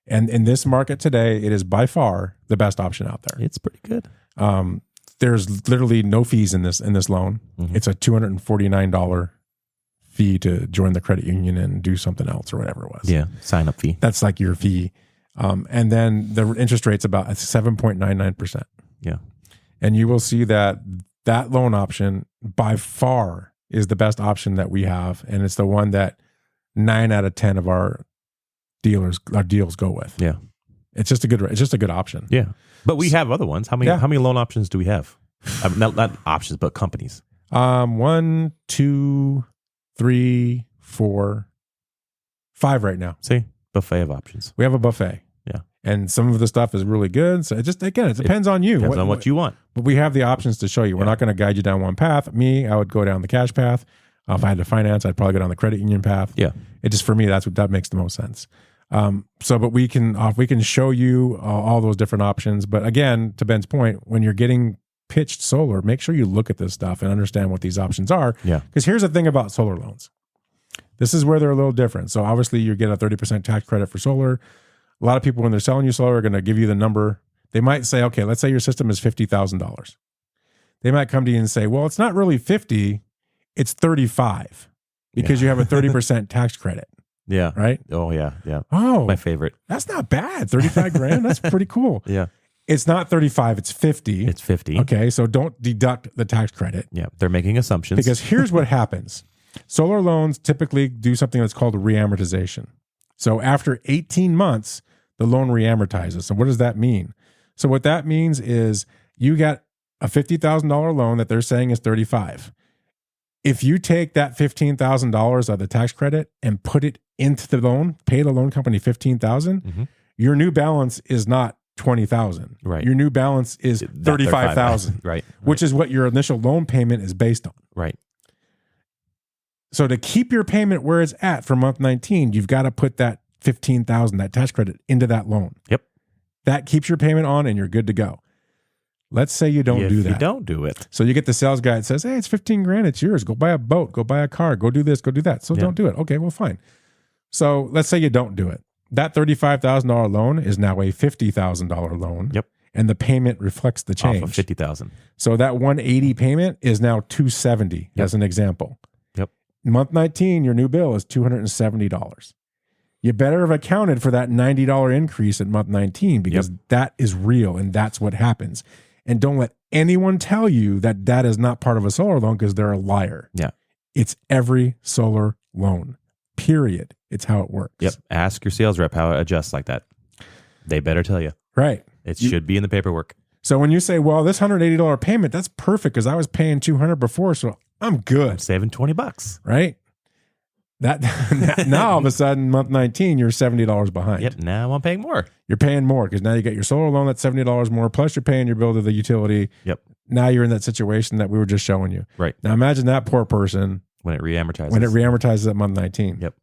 And in this market today, it is by far the best option out there. It's pretty good. There's literally no fees in this loan. Mm-hmm. It's a $249 fee to join the credit union and do something else or whatever it was. Yeah, sign up fee. That's like your fee. And then the interest rate's about 7.99%. Yeah. And you will see that loan option by far is the best option that we have. And it's the one that 9 out of 10 of our deals go with. Yeah. It's just a good option. Yeah. But we have other ones. How many loan options do we have? Not options, but companies. 1, 2, 3, 4, 5 right now. See, buffet of options. We have a buffet. Yeah. And some of the stuff is really good. So it depends on you. Depends on what you want. But we have the options to show you. We're not going to guide you down one path. I would go down the cash path. If I had to finance, I'd probably go down the credit union path. Yeah. It just, for me, that makes the most sense. But we can show you all those different options. But again, to Ben's point, when you're getting pitched solar, make sure you look at this stuff and understand what these options are. Yeah. Because here's the thing about solar loans. This is where they're a little different. So obviously you get a 30% tax credit for solar. A lot of people, when they're selling you solar, are going to give you the number. They might say, okay, let's say your system is $50,000. They might come to you and say, well, it's not really 50, it's 35 because you have a 30% tax credit. Yeah. Right? Oh, yeah. Yeah. Oh, my favorite. That's not bad. 35 grand. That's pretty cool. Yeah. It's not 35, it's 50. It's 50. Okay. So don't deduct the tax credit. Yeah. They're making assumptions. Because here's what happens. Solar loans typically do something that's called re-amortization. So after 18 months, the loan re-amortizes. So what does that mean? So what that means is you got a $50,000 loan that they're saying is 35. If you take that $15,000 of the tax credit and put it into the loan, pay the loan company $15,000, your new balance is not $20,000. Right. Your new balance is $35,000. Right. Which is what your initial loan payment is based on. Right. So to keep your payment where it's at for month 19, you've got to put that $15,000, that tax credit, into that loan. Yep. That keeps your payment on and you're good to go. Let's say you don't do that. You don't do it. So you get the sales guy that says, hey, it's 15 grand. It's yours. Go buy a boat. Go buy a car. Go do this. Go do that. So don't do it. Okay, well, fine. So let's say you don't do it. That $35,000 loan is now a $50,000 loan. Yep. And the payment reflects the change. Off of $50,000. So that $180 payment is now $270 as an example. Yep. Month 19, your new bill is $270. You better have accounted for that $90 increase at month 19 because that is real and that's what happens. And don't let anyone tell you that that is not part of a solar loan because they're a liar. Yeah. It's every solar loan, period. It's how it works. Yep. Ask your sales rep how it adjusts like that. They better tell you. Right. It should be in the paperwork. So when you say, well, this $180 payment, that's perfect because I was paying $200 before, so I'm good. I'm saving $20. Right? That now all of a sudden, month 19, you're $70 behind. Yep. Now I'm paying more. You're paying more because now you get your solar loan that's $70 more, plus you're paying your bill to the utility. Yep. Now you're in that situation that we were just showing you. Right. Now imagine that poor person when it reamortizes. When it reamortizes at month 19. Yep.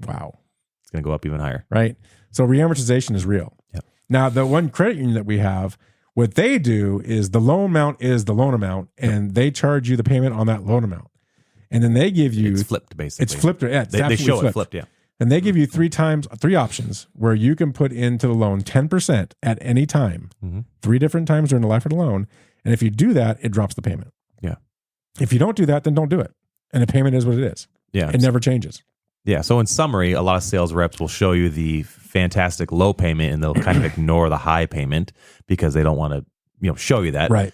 Wow. It's going to go up even higher. Right. So reamortization is real. Yep. Now, the one credit union that we have, what they do is the loan amount is the loan amount, and they charge you the payment on that loan amount. And then they give you... It's flipped, basically. It's flipped. Yeah, it's they show flipped. it flipped, yeah. And they give you three options where you can put into the loan 10% at any time, 3 different times during the life of the loan. And if you do that, it drops the payment. Yeah. If you don't do that, then don't do it. And the payment is what it is. Yeah. It never changes. Yeah. So in summary, a lot of sales reps will show you the fantastic low payment and they'll kind of ignore the high payment because they don't want to, show you that. Right.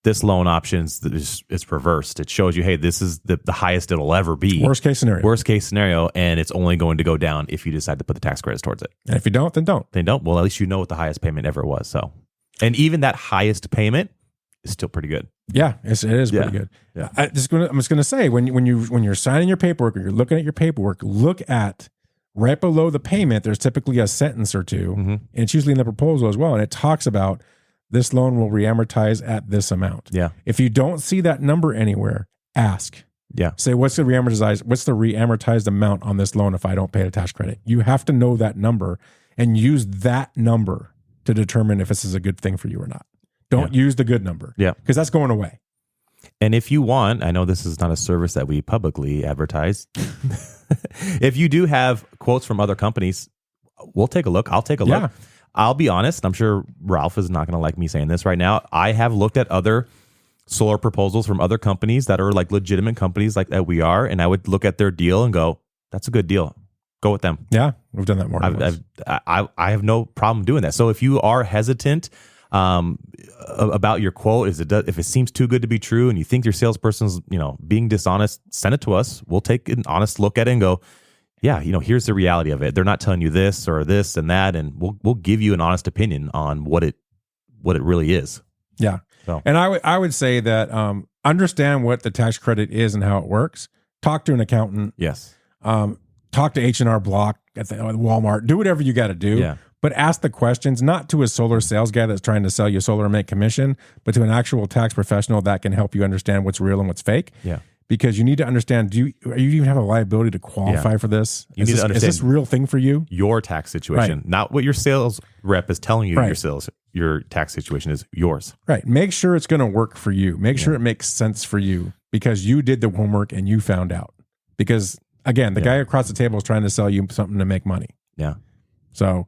This loan options it's reversed. It shows you, hey, this is the highest it'll ever be. Worst case scenario. And it's only going to go down if you decide to put the tax credits towards it. And if you don't, then don't. Well, at least you know what the highest payment ever was. So, and even that highest payment is still pretty good. Yeah, it is pretty good. Yeah. I'm just gonna say when you're signing your paperwork or you're looking at your paperwork, look at right below the payment. There's typically a sentence or two, and it's usually in the proposal as well, and it talks about this loan will reamortize at this amount. Yeah. If you don't see that number anywhere, ask. Yeah. Say what's the reamortized amount on this loan if I don't pay the tax credit? You have to know that number and use that number to determine if this is a good thing for you or not. Don't use the good number. Yeah. Because that's going away. And if you want, I know this is not a service that we publicly advertise. If you do have quotes from other companies, we'll take a look. I'll take a look. I'll be honest. I'm sure Ralph is not going to like me saying this right now. I have looked at other solar proposals from other companies that are like legitimate companies like that we are. And I would look at their deal and go, that's a good deal. Go with them. Yeah. We've done that more than once. I have no problem doing that. So if you are hesitant about your quote, if it seems too good to be true and you think your salesperson's being dishonest, send it to us. We'll take an honest look at it and go, yeah, here's the reality of it. They're not telling you this or this and that, and we'll give you an honest opinion on what it really is. Yeah. So. And I would say that understand what the tax credit is and how it works. Talk to an accountant. Yes. Talk to H&R Block at the Walmart. Do whatever you got to do. Yeah. But ask the questions, not to a solar sales guy that's trying to sell you solar and make commission, but to an actual tax professional that can help you understand what's real and what's fake. Yeah. Because you need to understand, do you even have a liability to qualify for this? You need to understand, is this a real thing for you? Your tax situation, not what your sales rep is telling you. Right. Your tax situation is yours. Right. Make sure it's going to work for you. Make sure it makes sense for you because you did the homework and you found out. Because again, the guy across the table is trying to sell you something to make money. Yeah. So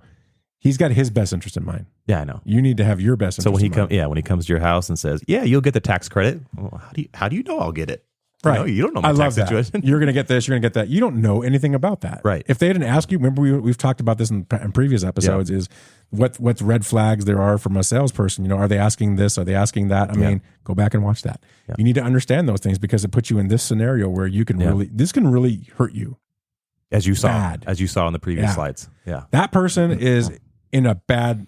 he's got his best interest in mind. Yeah, I know. You need to have your best interest in mind. When he comes to your house and says, "Yeah, you'll get the tax credit." Well, how do you know I'll get it? Right. You don't know my tax situation. You're going to get this. You're going to get that. You don't know anything about that. Right. If they didn't ask you, remember we've talked about this in previous episodes, is what red flags there are from a salesperson. Are they asking this? Are they asking that? I mean, go back and watch that. Yeah. You need to understand those things because it puts you in this scenario where you can this can really hurt you. As you saw in the previous slides. Yeah. That person is in a bad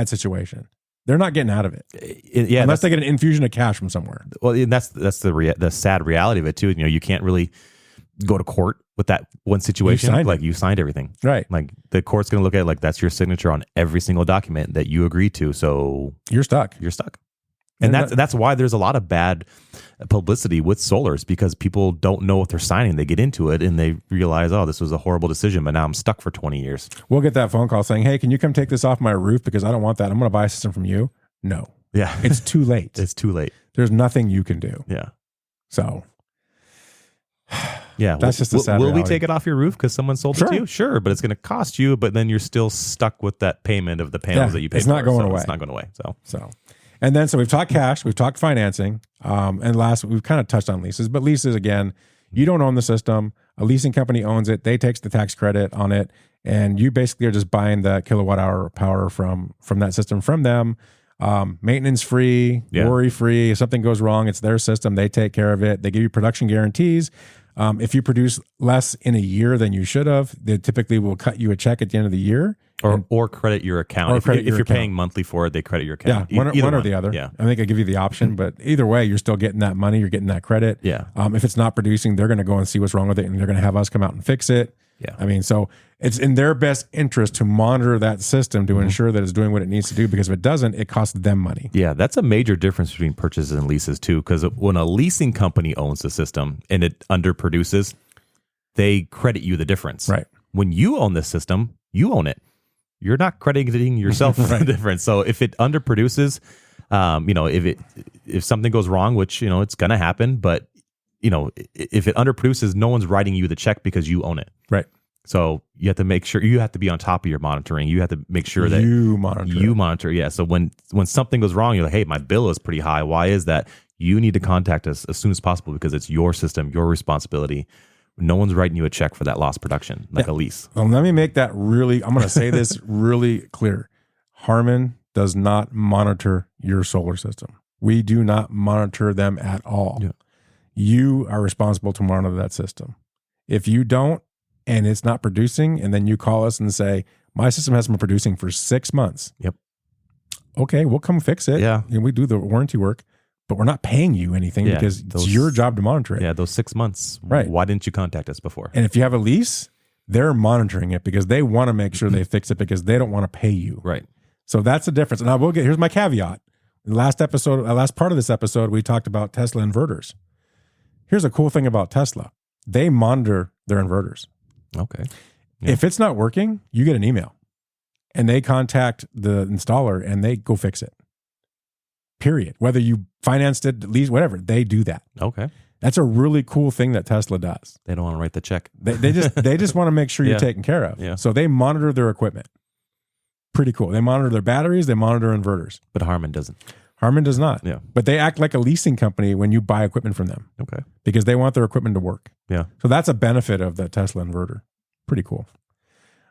situation. They're not getting out of it. Unless they get an infusion of cash from somewhere. Well, and that's the sad reality of it too. You can't really go to court with that one situation. You signed everything. Right. Like the court's going to look at it like that's your signature on every single document that you agreed to. So you're stuck. And that's why there's a lot of bad publicity with solars, because people don't know what they're signing. They get into it and they realize, oh, this was a horrible decision, but now I'm stuck for 20 years. We'll get that phone call saying, hey, can you come take this off my roof because I don't want that. I'm going to buy a system from you. No. Yeah. It's too late. It's too late. There's nothing you can do. Yeah. So yeah, that's just a sad will reality. we take it off your roof because someone sold it to you? Sure, but it's going to cost you. But then you're still stuck with that payment of the panels that you paid. It's not going away. It's not going away. So, and then so we've talked cash, we've talked financing, and last we've kind of touched on leases. But leases, again, you don't own the system. A leasing company owns it. They takes the tax credit on it, and you basically are just buying the kilowatt hour power from that system from them. Maintenance free, worry free. If something goes wrong, it's their system. They take care of it. They give you production guarantees. If you produce less in a year than you should have, they typically will cut you a check at the end of the year. Or credit your account. If you're paying monthly for it, they credit your account. Yeah, one or the other. Yeah. I think I give you the option, but either way, you're still getting that money. You're getting that credit. Yeah. If it's not producing, they're going to go and see what's wrong with it, and they're going to have us come out and fix it. Yeah. I mean, so it's in their best interest to monitor that system to ensure that it's doing what it needs to do, because if it doesn't, it costs them money. Yeah, that's a major difference between purchases and leases too, because when a leasing company owns the system and it underproduces, they credit you the difference. Right. When you own this system, you own it. You're not crediting yourself the difference. So if it underproduces, if something goes wrong, which, it's going to happen, but if it underproduces, no one's writing you the check because you own it. Right. So you have to make sure, you have to be on top of your monitoring. You have to make sure that you monitor. Yeah. So when something goes wrong, you're like, hey, my bill is pretty high. Why is that? You need to contact us as soon as possible because it's your system, your responsibility. No one's writing you a check for that lost production, like a lease. Well, let me make that really, I'm going to say this really clear. Harmon does not monitor your solar system. We do not monitor them at all. Yeah. You are responsible to monitor that system. If you don't, and it's not producing, and then you call us and say, my system hasn't been producing for 6 months. Yep. Okay, we'll come fix it. Yeah. And we do the warranty work, but we're not paying you anything because it's your job to monitor it. Yeah, those 6 months. Right. Why didn't you contact us before? And if you have a lease, they're monitoring it because they want to make sure they fix it because they don't want to pay you. Right. So that's the difference. And here's my caveat. In the last part of this episode, we talked about Tesla inverters. Here's a cool thing about Tesla. They monitor their inverters. Okay. Yeah. If it's not working, you get an email and they contact the installer and they go fix it. Period. Whether you financed it, lease, whatever, they do that. Okay. That's a really cool thing that Tesla does. They don't want to write the check. They just want to make sure you're taken care of. Yeah. So they monitor their equipment. Pretty cool. They monitor their batteries, they monitor inverters. But Harmon doesn't. Harmon does not. Yeah. But they act like a leasing company when you buy equipment from them. Okay. Because they want their equipment to work. Yeah. So that's a benefit of the Tesla inverter. Pretty cool.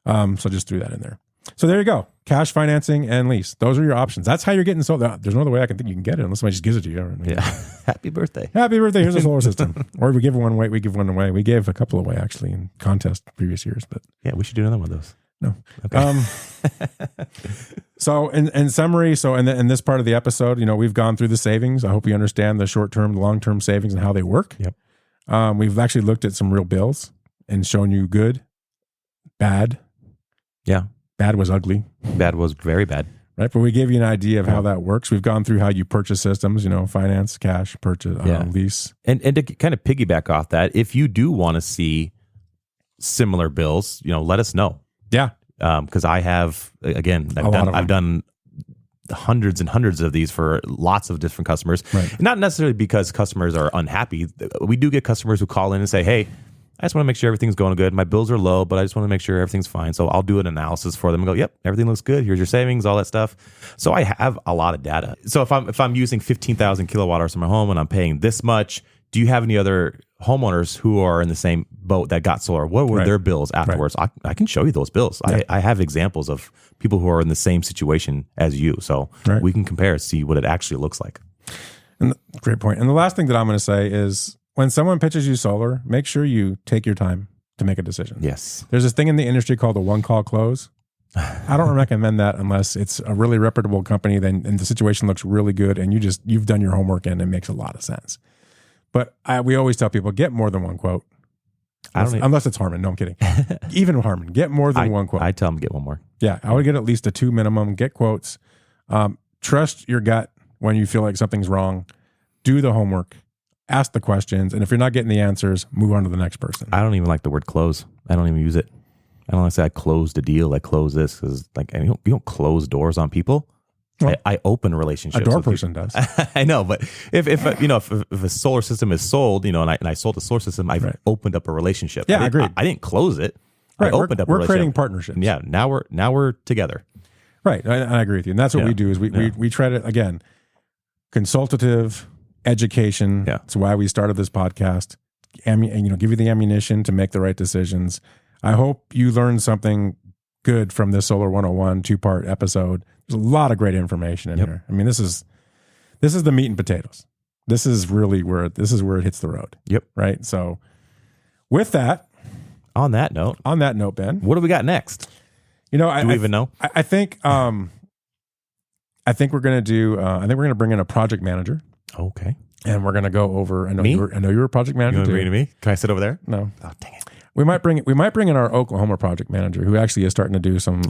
So just threw that in there. So there you go. Cash, financing, and lease. Those are your options. That's how you're getting solar. There's no other way I can think you can get it unless somebody just gives it to you. Yeah. Happy birthday. Happy birthday. Here's a solar system. Or we give one away. We give one away. We gave a couple away actually in contest previous years. But yeah, we should do another one of those. No. Okay. So in summary, in this part of the episode, we've gone through the savings. I hope you understand the short-term, long-term savings and how they work. Yep. We've actually looked at some real bills and shown you good, bad. Yeah. Bad was ugly. Bad was very bad. Right. But we gave you an idea of how that works. We've gone through how you purchase systems, finance, cash, purchase, lease. And to kind of piggyback off that, if you do want to see similar bills, let us know. Yeah. Because I have, again, I've done hundreds and hundreds of these for lots of different customers. Right. Not necessarily because customers are unhappy. We do get customers who call in and say, hey, I just want to make sure everything's going good. My bills are low, but I just want to make sure everything's fine. So I'll do an analysis for them and go, yep, everything looks good. Here's your savings, all that stuff. So I have a lot of data. So if I'm using 15,000 kilowatt hours in my home and I'm paying this much, do you have any other homeowners who are in the same boat that got solar? What were their bills afterwards? Right. I can show you those bills. Yeah. I have examples of people who are in the same situation as you. So we can compare, see what it actually looks like. And great point. And the last thing that I'm going to say is when someone pitches you solar, make sure you take your time to make a decision. Yes. There's this thing in the industry called a one-call close. I don't recommend that unless it's a really reputable company and the situation looks really good and you've done your homework and it makes a lot of sense. But we always tell people, get more than one quote. Unless it's Harmon. No, I'm kidding. Even Harmon, get more than one quote. I tell them to get one more. Yeah, I would get at least a 2 minimum. Get quotes. Trust your gut when you feel like something's wrong. Do the homework, ask the questions, and if you're not getting the answers, move on to the next person. I don't even like the word close. I don't even use it. I don't like to say I closed a deal. I close this because like you don't close doors on people. Well, I open relationships. A door person does. I know, but if a solar system is sold, and I sold a solar system, I've opened up a relationship. Yeah, I agree. I didn't close it. Right. I opened up. We're creating partnerships. Yeah. Now we're together. Right. I agree with you, and that's what we do. Is we try to again consultative education. Yeah. That's why we started this podcast. And give you the ammunition to make the right decisions. I hope you learned something good from this Solar 101 2-part episode. There's a lot of great information in here. I mean, this is the meat and potatoes. This is really where it hits the road. Yep. Right. So with that, on that note, Ben, what do we got next? Do we even know? I think we're going to bring in a project manager. Okay. And we're going to go over. I know you were a project manager. You want to too. bring to me? Can I sit over there? No. Oh, dang it. We might bring in our Oklahoma project manager, who actually is starting to do some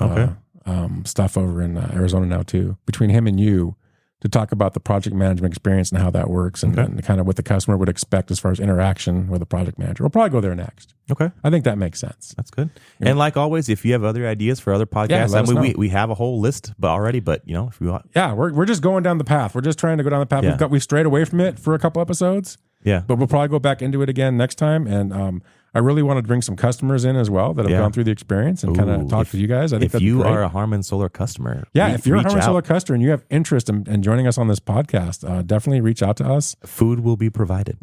stuff over in Arizona now too. Between him and you, to talk about the project management experience and how that works, and kind of what the customer would expect as far as interaction with a project manager. We'll probably go there next. Okay, I think that makes sense. That's good. Yeah. And like always, if you have other ideas for other podcasts, we have a whole list, if you want, we're just going down the path. We're just trying to go down the path. Yeah. We strayed away from it for a couple episodes. Yeah, but we'll probably go back into it again next time. And I really want to bring some customers in as well that have gone through the experience and kind of talk to you guys. I think if you are a Harmon Solar customer, if you're a Harmon Solar customer and you have interest in joining us on this podcast, definitely reach out to us. Food will be provided.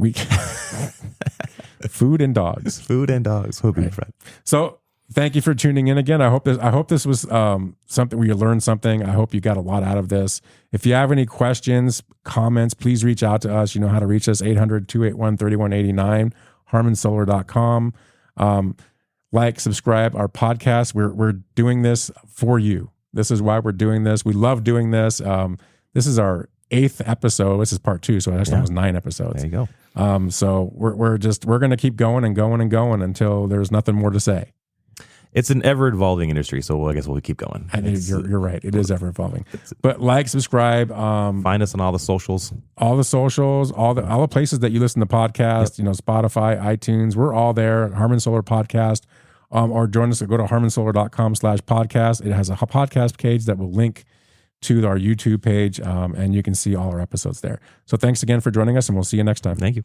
Food and dogs. Food and dogs will be provided. So thank you for tuning in again. I hope this was something where you learned something. I hope you got a lot out of this. If you have any questions, comments, please reach out to us. You know how to reach us, 800-281-3189, harmonsolar.com. Subscribe our podcast. We're doing this for you. This is why we're doing this. We love doing this. This is our 8th episode. This is part 2, so it actually was 9 episodes. There you go. So we're going to keep going and going and going until there's nothing more to say. It's an ever-evolving industry, so I guess we'll keep going. You're right. It is ever-evolving. But subscribe. Find us on all the socials. All the socials, all the places that you listen to podcasts, Spotify, iTunes. We're all there, Harmon Solar Podcast. Or join us, go to harmonsolar.com/podcast. It has a podcast page that will link to our YouTube page, and you can see all our episodes there. So thanks again for joining us, and we'll see you next time. Thank you.